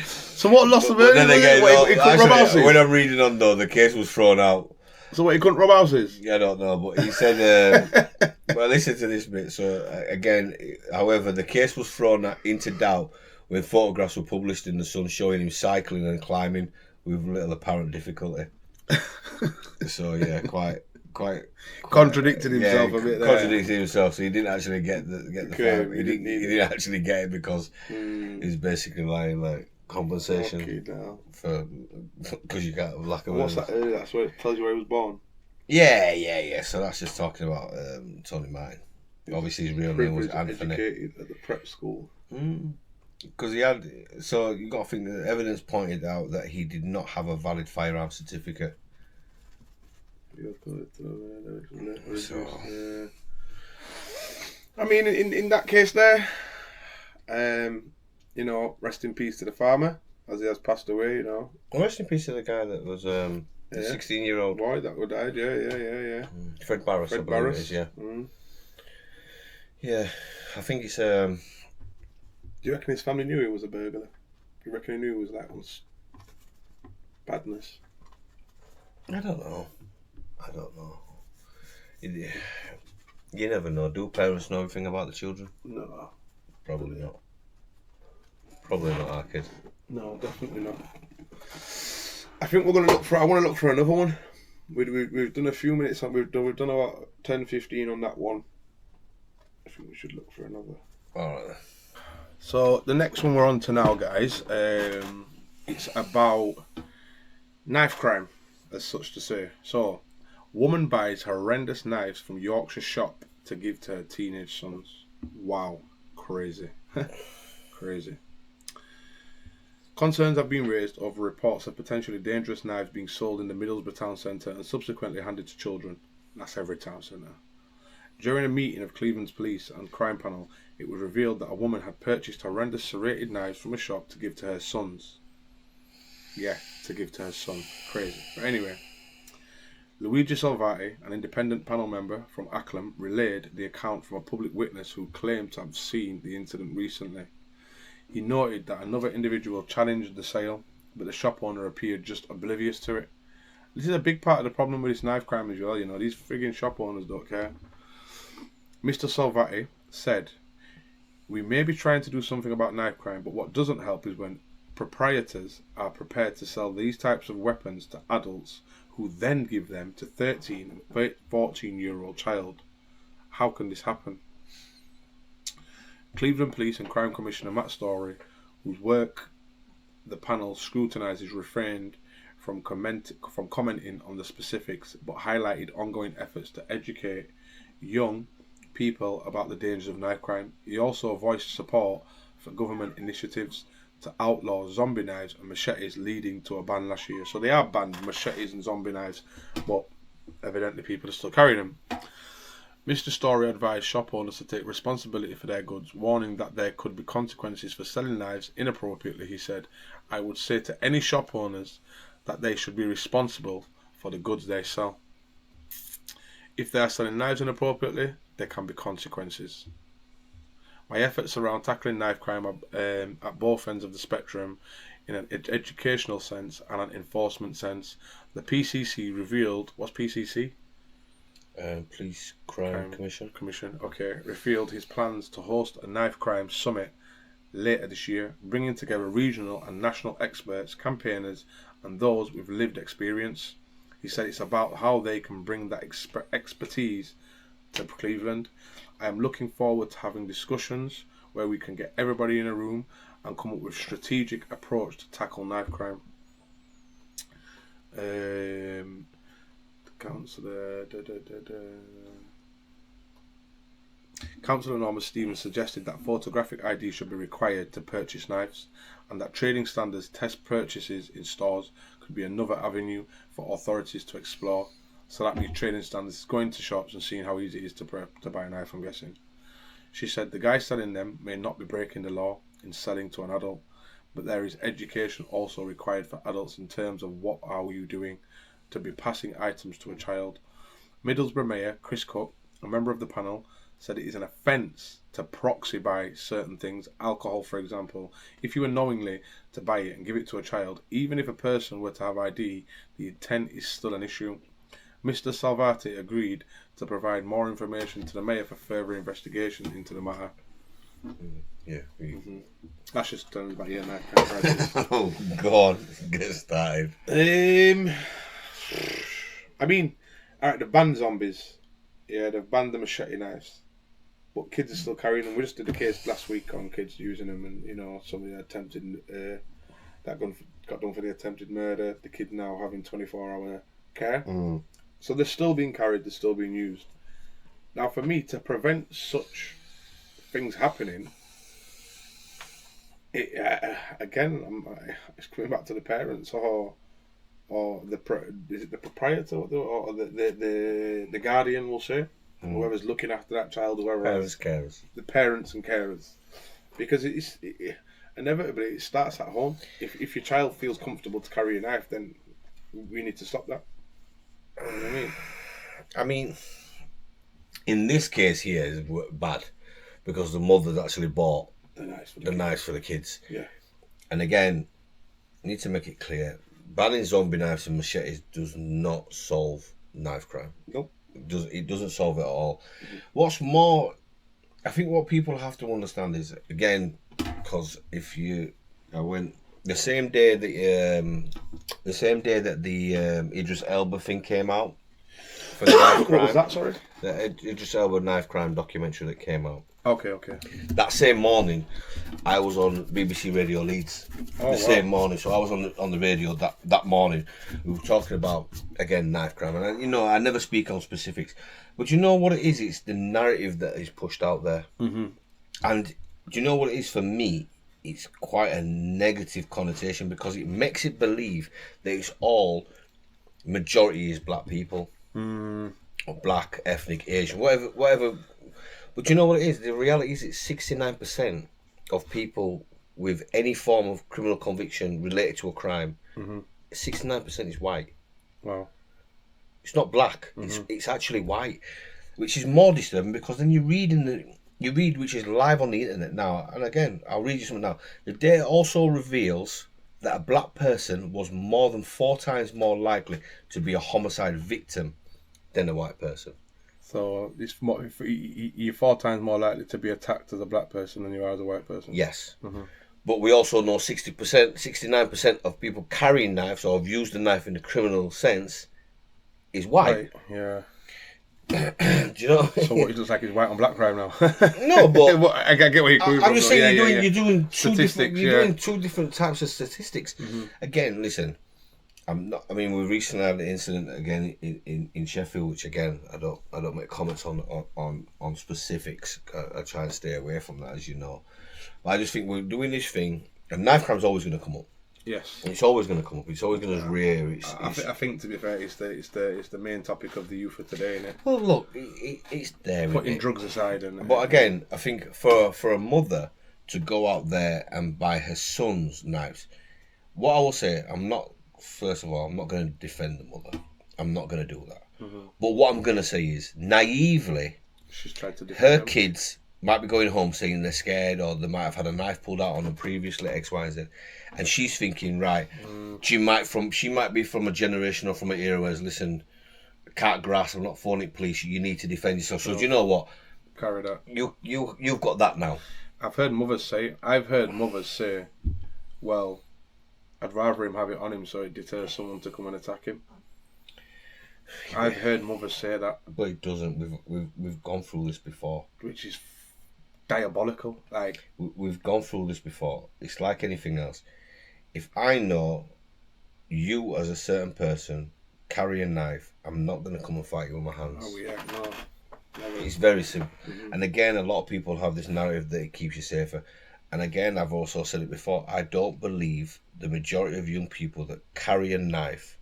So what loss of earnings? He couldn't rob houses? When I'm reading on though, the case was thrown out. So what, he couldn't rob houses? Yeah, I don't know, but he said, well, listen to this bit. So again, however, the case was thrown into doubt when photographs were published in the Sun showing him cycling and climbing with little apparent difficulty. So yeah, quite contradicted himself a bit there. Contradicted himself, so he didn't actually get the fine. He didn't actually get it because he's basically lying like compensation for because you got lack of. What's that? That's where it tells you where he was born. Yeah. So that's just talking about Tony Martin. Obviously, his real name was Anthony. Educated at the prep school. Because he had. So you got to think that evidence pointed out that he did not have a valid firearm certificate. So, I mean, in that case there, you know, rest in peace to the farmer as he has passed away. You know, rest in peace to the guy that was the 16-year-old boy that would died. Yeah. Fred Barris, I believe it is. Yeah. Yeah, I think it's. Do you reckon his family knew he was a burglar? Do you reckon he knew it was that was badness? I don't know. You never know. Do parents know everything about the children? No. Probably not. Probably not our kid. No, definitely not. I think we're gonna look for. I want to look for another one. We've done a few minutes. We've done about 10, 15 on that one. I think we should look for another. All right. So the next one we're on to now, guys. It's about knife crime, as such to say. So, woman buys horrendous knives from Yorkshire shop to give to her teenage sons. Wow, crazy. Crazy. Concerns have been raised over reports of potentially dangerous knives being sold in the Middlesbrough town centre and subsequently handed to children. That's every town centre. During a meeting of Cleveland's police and crime panel, it was revealed that a woman had purchased horrendous serrated knives from a shop to give to her sons. Yeah, to give to her son. Crazy. But anyway, Luigi Salvati, an independent panel member from Acklam, relayed the account from a public witness who claimed to have seen the incident recently. He noted that another individual challenged the sale, but the shop owner appeared just oblivious to it. This is a big part of the problem with this knife crime as well, you know. These frigging shop owners don't care. Mr. Salvati said, "We may be trying to do something about knife crime, but what doesn't help is when proprietors are prepared to sell these types of weapons to adults who then give them to 13 and 14-year-old child. How can this happen?" Cleveland Police and Crime Commissioner Matt Story, whose work the panel scrutinises, refrained from commenting on the specifics, but highlighted ongoing efforts to educate young people about the dangers of knife crime. He also voiced support for government initiatives to outlaw zombie knives and machetes, leading to a ban last year. So they are banned machetes and zombie knives, but evidently people are still carrying them. Mr. Story advised shop owners to take responsibility for their goods, warning that there could be consequences for selling knives inappropriately. He said, "I would say to any shop owners that they should be responsible for the goods they sell. If they are selling knives inappropriately, there can be consequences. My efforts around tackling knife crime are at both ends of the spectrum, in an educational sense and an enforcement sense. The PCC revealed..." What's PCC? Police Crime Commission. Okay. Revealed his plans to host a knife crime summit later this year, bringing together regional and national experts, campaigners, and those with lived experience. He said it's about how they can bring that expertise to Cleveland. "I am looking forward to having discussions where we can get everybody in a room and come up with a strategic approach to tackle knife crime." Councillor Norma Stevens suggested that photographic ID should be required to purchase knives, and that trading standards test purchases in stores could be another avenue for authorities to explore. So that means trading standards, going to shops and seeing how easy it is to buy a knife, I'm guessing. She said the guy selling them may not be breaking the law in selling to an adult, but there is education also required for adults in terms of what are you doing to be passing items to a child. Middlesbrough Mayor Chris Cook, a member of the panel, said it is an offence to proxy buy certain things, alcohol for example. If you were knowingly to buy it and give it to a child, even if a person were to have ID, the intent is still an issue. Mr. Salvati agreed to provide more information to the Mayor for further investigation into the matter. Yeah. That's just done about your knife. Oh God, get started. I mean, alright, they've banned zombies. Yeah, they've banned the machete knives. But kids are still carrying them. We just did a case last week on kids using them, and somebody attempted that got done for the attempted murder. The kid now having 24-hour care. So they're still being carried, they're still being used. Now, for me, to prevent such things happening, it's coming back to the parents or is it the proprietor or the guardian, we'll say, whoever's looking after that child, whoever Carers. The parents and carers, because inevitably it starts at home. If your child feels comfortable to carry a knife, then we need to stop that. You know what I mean? I mean, in this case here is bad because the mother's actually bought the knives for the kids. Yeah. And again, you need to make it clear, banning zombie knives and machetes does not solve knife crime. Nope. It doesn't solve it at all. What's more, I think what people have to understand is, again, because I went the same day that the Idris Elba thing came out for the knife crime. What was that? Sorry. The Idris Elba knife crime documentary that came out. Okay. That same morning, I was on BBC Radio Leeds. Same morning, so I was on the radio that morning. We were talking about, again, knife crime, and I never speak on specifics, but you know what it is? It's the narrative that is pushed out there, and do you know what it is for me? It's quite a negative connotation because it makes it believe that it's all majority is black people, or black, ethnic, Asian, whatever. But you know what it is? The reality is it's 69% of people with any form of criminal conviction related to a crime. 69% is white. Wow. It's not black. It's actually white, which is more disturbing because then you read, which is live on the internet now, and again, I'll read you something now. The data also reveals that a black person was more than 4 times more likely to be a homicide victim than a white person. So you're 4 times more likely to be attacked as a black person than you are as a white person. Yes. But we also know 69% of people carrying knives or have used a knife in the criminal sense is white. Yeah. Do you know? So what it looks like is white on black crime now. No, but I get where you're coming from. I'm just saying you're doing two statistics. You're doing 2 different types of statistics. Again, listen, I'm not. I mean, we recently had an incident again in Sheffield, which again I don't make comments on specifics. I try and stay away from that, as you know. But I just think we're doing this thing, and knife crime's always going to come up. Yes, it's always going to come up. It's always going to rear. I think to be fair, it's the main topic of the youth of today, isn't it? Well, look, it's there. Putting drugs aside, but again, I think for a mother to go out there and buy her son's knives, what I will say, First of all, I'm not going to defend the mother. I'm not going to do that. Mm-hmm. But what I'm going to say is, naively, she's tried to her them. Kids might be going home saying they're scared, or they might have had a knife pulled out on them previously, X, Y, and Z, and she's thinking, right, she might be from a generation or from an era where, listen, can't grass, I'm not phoning police. You need to defend yourself. So do you know what? Carry that. You've got that now. I've heard mothers say, well, I'd rather him have it on him so it deters someone to come and attack him. I've heard mothers say that. But it doesn't. We've gone through this before. Which is diabolical. Like, we've gone through this before. It's like anything else. If I know you as a certain person carry a knife, I'm not going to come and fight you with my hands. Oh yeah, no. Never. It's very simple. Mm-hmm. And again, a lot of people have this narrative that it keeps you safer. And again, I've also said it before, I don't believe the majority of young people that carry a knife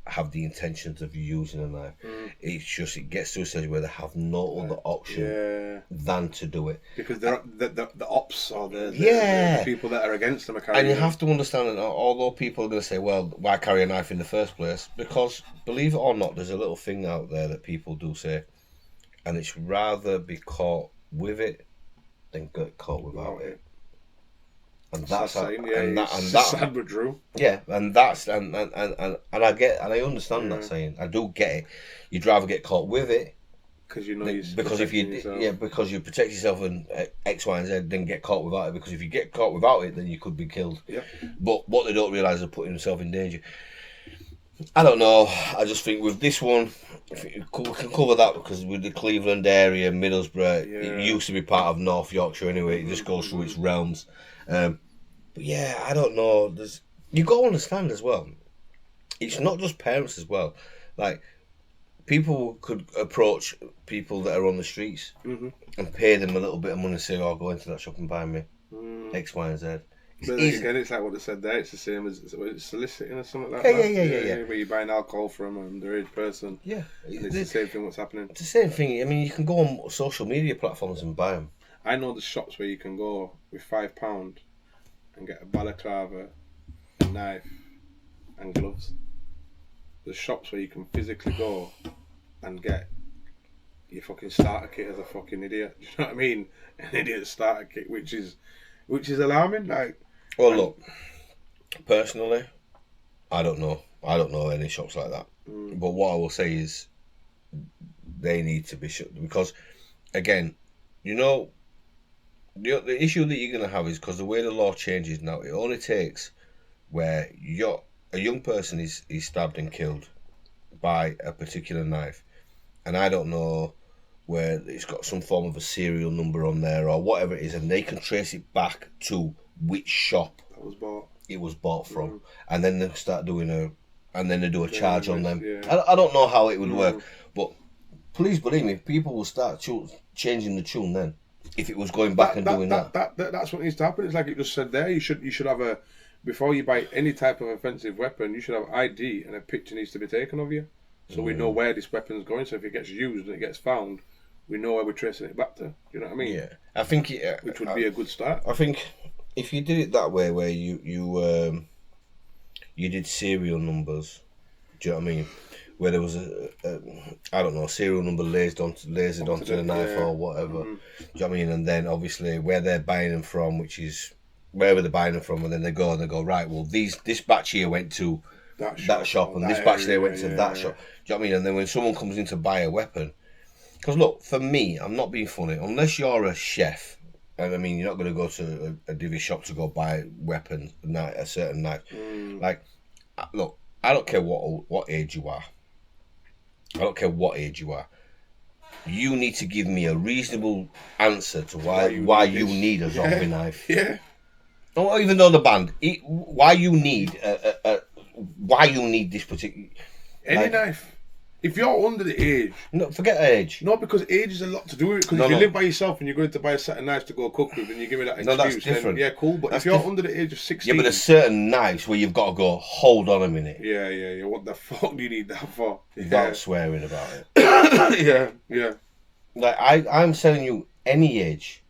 have the intentions of using a knife. It's just, it gets to a stage where they have no other option than to do it. Because the ops or the people that are against them are carrying. And you have to understand that although people are going to say, well, why carry a knife in the first place? Because, believe it or not, there's a little thing out there that people do say, and it's rather be caught with it than get caught without it. And that's sad but true. Yeah, and that's and I get and I understand that saying. I do get it. You'd rather get caught with it because you know because if you because you protect yourself and X, Y, and Z, then get caught without it. Because if you get caught without it, then you could be killed. Yeah. But what they don't realise is putting themselves in danger. I don't know. I just think with this one, we can cover that because with the Cleveland area, Middlesbrough, it used to be part of North Yorkshire anyway. It just goes through its realms. But yeah, I don't know. You got to understand as well. It's not just parents as well. Like, people could approach people that are on the streets and pay them a little bit of money and say, "Oh, go into that shop and buy me X, Y, and Z." But again, it's like what they said there. It's the same as soliciting or something like that. Yeah. Where you're buying alcohol from an underage person. Yeah, and it's the same thing. What's happening? It's the same thing. I mean, you can go on social media platforms and buy them. I know the shops where you can go with £5 and get a balaclava, a knife, and gloves. There's shops where you can physically go and get your fucking starter kit as a fucking idiot. Do you know what I mean? An idiot starter kit, which is alarming. Like, well, look, personally, I don't know. I don't know any shops like that. But what I will say is, they need to be shut because, again, you know. The issue that you're going to have is because the way the law changes now, it only takes where a young person is stabbed and killed by a particular knife, and I don't know where it's got some form of a serial number on there or whatever it is, and they can trace it back to which shop it was bought from, and then they start doing they do a charge on them. Yeah. I don't know how it would work, but please believe me, people will start changing the tune then. If it was going back doing that. That's what needs to happen. It's like you just said there. You should have before you buy any type of offensive weapon, you should have ID and a picture needs to be taken of you, so we know where this weapon's going. So if it gets used and it gets found, we know where we're tracing it back to. You know what I mean? Yeah, I think which would be a good start. I think if you did it that way, where you did serial numbers, do you know what I mean? Where there was a serial number lasered onto the knife or whatever. Do you know what I mean? And then obviously where they're buying them from, which is wherever they're buying them from, and then they go right. Well, this batch here went to that shop and this batch there went to that shop. Do you know what I mean? And then when someone comes in to buy a weapon, because look, for me, I'm not being funny. Unless you're a chef, and I mean you're not going to go to a divvy shop to go buy weapons, a certain knife. Like, look, I don't care what age you are. I don't care what age you are. You need to give me a reasonable answer to why you need a zombie knife. Yeah. Don't even know the band. Why you need why you need this particular... Any knife. If you're under the age... No, forget age. No, because age has a lot to do with it. Because if you live by yourself and you're going to buy a set of knives to go cook with and you give me that excuse, that's different. Then, yeah, cool. But if you're under the age of 16... Yeah, but there's certain knives where you've got to go, hold on a minute. Yeah. What the fuck do you need that for? Without swearing about it. Yeah. Like, I'm telling you, any age.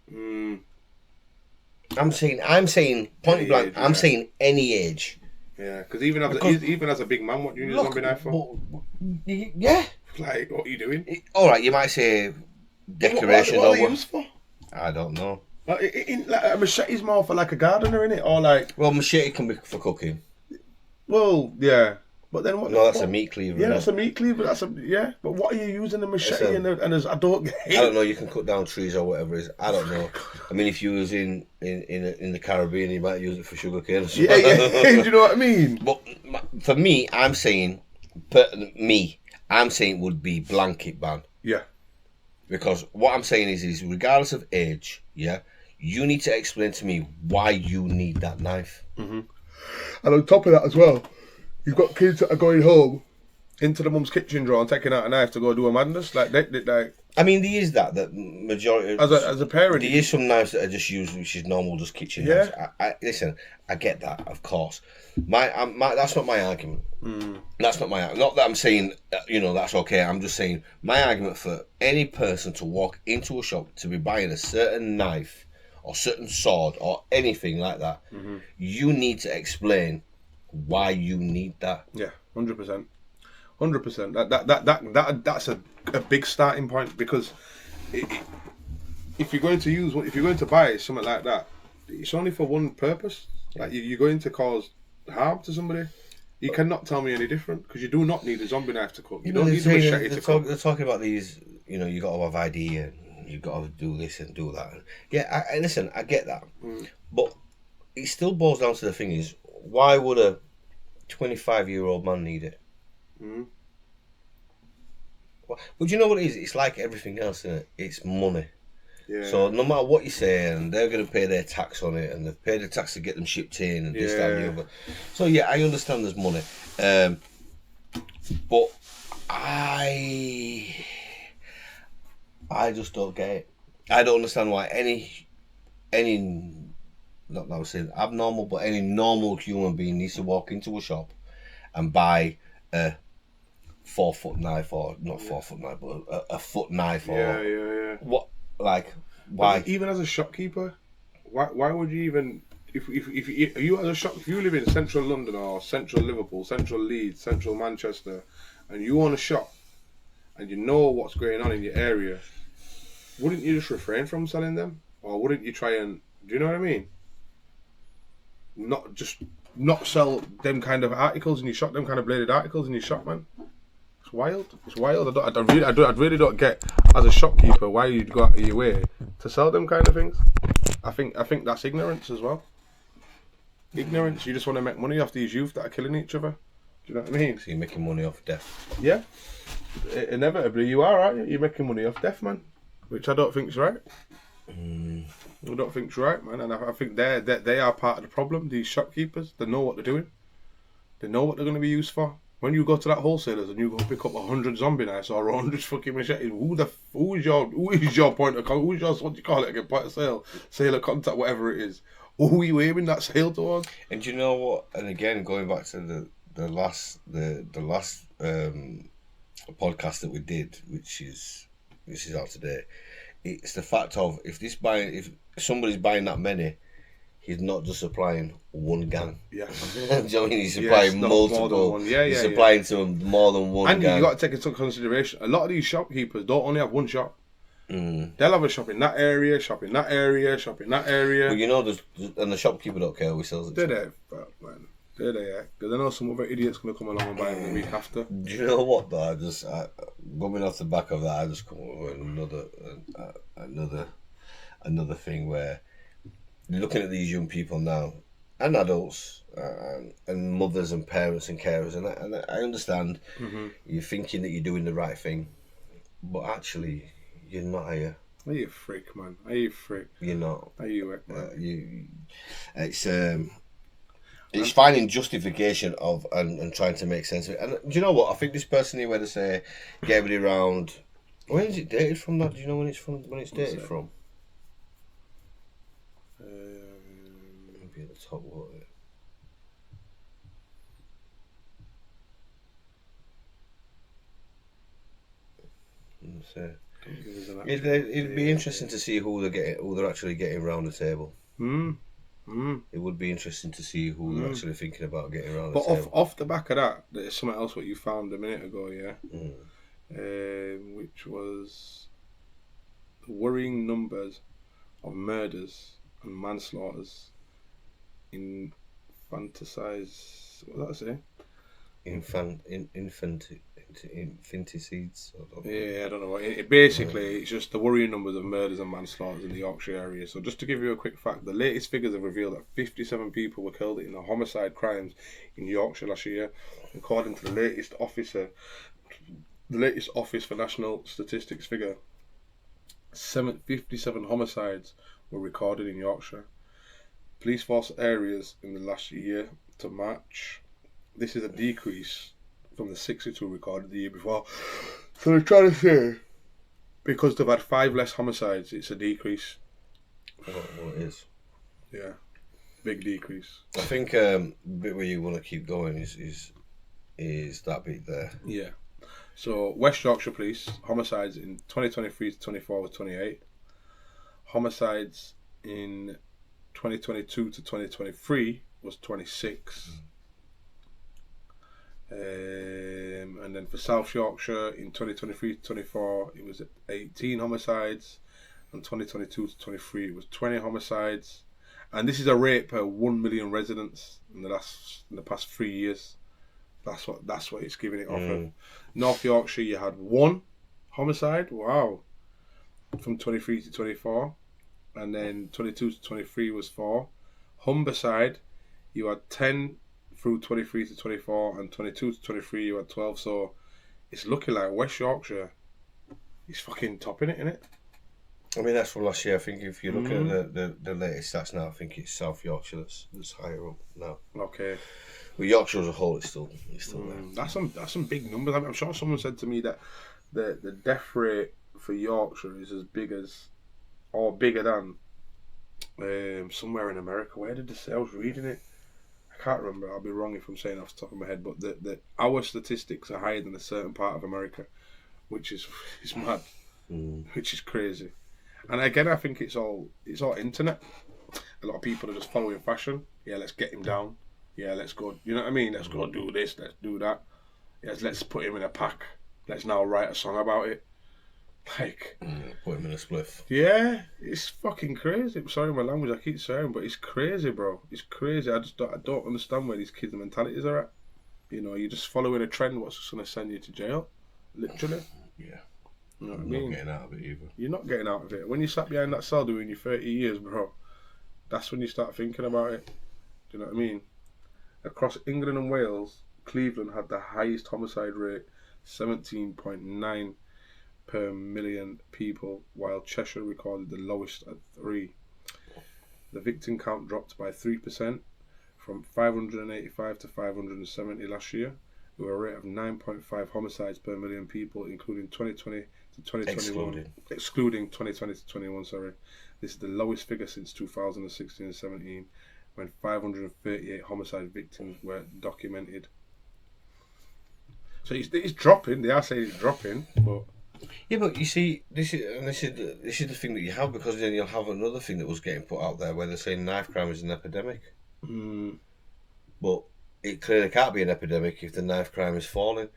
I'm saying point blank, I'm saying any age. Yeah, because even as a big man, what do you need a zombie knife for? Yeah. Like, what are you doing? All right, you might say decorations. What are they used for? I don't know. Like a machete's more for like a gardener, innit? Or like... Well, machete can be for cooking. Well, yeah. But then what? No, that's a meat cleaver. Yeah, that's a meat cleaver. But what are you using a machete and I don't get it. I don't know. You can cut down trees or whatever it is. I don't know. I mean, if you was in the Caribbean, you might use it for sugarcane. Yeah. Do you know what I mean? But for me, I'm saying would be blanket ban. Yeah. Because what I'm saying is regardless of age, yeah, you need to explain to me why you need that knife. Mm-hmm. And on top of that as well, you've got kids that are going home into the mum's kitchen drawer and taking out a knife to go do a madness. Like they I mean, there is that majority. As a parent, there is some knives that are just used, which is normal, just kitchen knives. Listen, I get that, of course. That's not my argument. That's not my. Not that I'm saying that's okay. I'm just saying my argument for any person to walk into a shop to be buying a certain knife or certain sword or anything like that, you need to explain why you need that. Yeah, 100%. That's a big starting point, because if you're going to buy something like that, it's only for one purpose. Like you're going to cause harm to somebody. You cannot tell me any different, because you do not need a zombie knife to cook. You don't need a machete to cook. They're talking about these. You got to have ID and you got to do this and do that. Yeah, listen, I get that, but it still boils down to the thing is, why would a 25-year-old man need it? But you know what it is? It's like everything else, isn't it? It's money. Yeah. So no matter what you say, and they're going to pay their tax on it, and they've paid the tax to get them shipped in, and this, that, and the other. So yeah, I understand there's money, but I just don't get it. I don't understand why any not that I was saying abnormal, but any normal human being needs to walk into a shop and buy a 4-foot knife, or not 4-foot knife, but a foot knife, or what? Like, why? Even as a shopkeeper, why would you even? If you as a shop, if you live in central London or central Liverpool, central Leeds, central Manchester, and you own a shop, and you know what's going on in your area, wouldn't you just refrain from selling them, or wouldn't you try and? Do you know what I mean? Not sell them kind of articles in your shop, them kind of bladed articles in your shop, man. It's wild. I really don't get, as a shopkeeper, why you'd go out of your way to sell them kind of things. I think that's ignorance as well. Ignorance. You just want to make money off these youth that are killing each other. Do you know what I mean? So you're making money off death. Yeah. Inevitably, you are, aren't you? You're making money off death, man. Which I don't think's right. I don't think's right, man. And I think they are part of the problem. These shopkeepers, they know what they're doing. They know what they're going to be used for. When you go to that wholesalers and you go pick up 100 zombie knives or 100 fucking machetes, who is your point of contact? Who's your, what do you call it again? Point of sale of contact, whatever it is. Who are you aiming that sale towards? And you know what? And again, going back to the last podcast that we did, which is out today. It's the fact of if somebody's buying that many, he's not just supplying one gang. Yeah. Do you know what I mean? He's supplying multiple. He's supplying to more than one gang. And you got to take into consideration, a lot of these shopkeepers don't only have one shop. They'll have a shop in that area, shop in that area, shop in that area. Well, you know, and the shopkeeper don't care who he sells it to. Did they? Man. Did they? Yeah. Because I know some other idiot's going to come along and buy it the week after. Do you know what, though? Going off the back of that, I just come up with another thing where looking at these young people now, and adults, and mothers and parents and carers, and I understand you're thinking that you're doing the right thing, but actually you're not, are you? Are you a freak, man? Are you a freak? You're not. Are you, man? It's It's finding justification of and trying to make sense of it. And do you know what? I think this person here went to say, get everybody around. When is it dated from? That do you know when it's from? When it's dated from? Maybe at the top. What? So, it'd be interesting to see who they're actually getting around the table. It would be interesting to see who they're actually thinking about getting around the table. But off the back of that, there's something else what you found a minute ago, yeah? Which was the worrying numbers of murders and manslaughters in fantasize. What did I say? Infanticides. Yeah, I don't know. Basically, it's just the worrying numbers of murders and manslaughters in the Yorkshire area. So just to give you a quick fact, the latest figures have revealed that 57 people were killed in the homicide crimes in Yorkshire last year, according to the latest Office for National Statistics figure. 57 homicides were recorded in Yorkshire. Police force areas in the last year to March. This is a decrease from the 62 recorded the year before. So they're trying to say, because they've had 5 less homicides, it's a decrease. Well, it is. Yeah, big decrease. I think the bit where you want to keep going is that bit there. Yeah. So West Yorkshire Police homicides in 2023 to 24 was 28. Homicides in 2022 to 2023 was 26. And then for South Yorkshire in 2023 to 24 it was 18 homicides, and 2022 to 23 it was 20 homicides, and this is a rate per 1 million residents in the past 3 years. That's what it's giving it off of. North Yorkshire you had 1 homicide, wow, from 23 to 24, and then 22 to 23 was 4. Humberside you had 10 through 23 to 24, and 22 to 23 you had 12. So it's looking like West Yorkshire is fucking topping it, innit? I mean, that's from last year. I think if you're looking at the latest stats now, I think it's South Yorkshire that's higher up now. Okay. But Yorkshire as a whole is still there. That's some big numbers. I'm sure someone said to me that the death rate for Yorkshire is as big as, or bigger than, somewhere in America. Where did they say? I was reading it. I can't remember. I'll be wrong if I'm saying off the top of my head. But our statistics are higher than a certain part of America, which is mad, which is crazy. And again, I think it's all internet. A lot of people are just following fashion. Yeah, let's get him down. Yeah, let's go. You know what I mean? Let's go do this. Let's do that. Yes, let's put him in a pack. Let's now write a song about it. Like, put him in a spliff. Yeah, it's fucking crazy. I'm sorry my language, I keep saying, but it's crazy, bro. It's crazy. I don't understand where these kids' mentalities are at. You know, you're just following a trend. What's just going to send you to jail? Literally. Yeah. You know what I mean? mean? Not getting out of it either. You're not getting out of it. When you sat behind that cell doing your 30 years, bro, that's when you start thinking about it. Do you know what I mean? Across England and Wales, Cleveland had the highest homicide rate, 17.9 per million people, while Cheshire recorded the lowest at 3. The victim count dropped by 3%, from 585 to 570 last year, with a rate of 9.5 homicides per million people, including 2020 to 2021, excluding 2020 to 21. Sorry, this is the lowest figure since 2016 and 17, when 538 homicide victims were documented. So it's dropping. They are saying it's dropping, but. Yeah, but you see, this is the thing that you have, because then you'll have another thing that was getting put out there where they're saying knife crime is an epidemic. But it clearly can't be an epidemic if the knife crime is falling.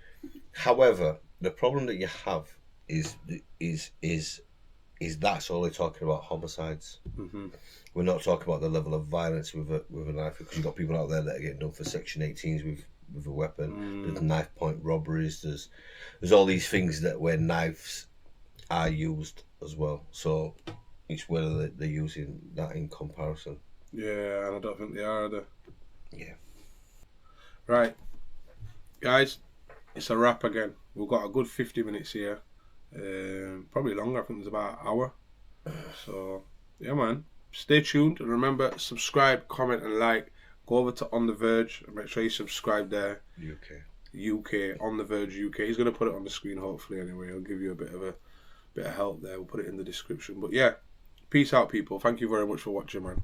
However, the problem that you have is that's only talking about homicides. We're not talking about the level of violence with a knife, because you've got people out there that are getting done for Section 18s with a weapon. There's knife point robberies. There's all these things that where knives are used as well. So it's whether they're using that in comparison. Yeah, and I don't think they are either. Yeah. Right, guys, it's a wrap again. We've got a good 50 minutes here. Probably longer. I think it's about an hour. So yeah, man. Stay tuned, and remember, subscribe, comment and like. Go over to On The Verge and make sure you subscribe there. UK, On The Verge UK. He's going to put it on the screen hopefully anyway. He'll give you a bit of help there. We'll put it in the description. But yeah, peace out, people. Thank you very much for watching, man.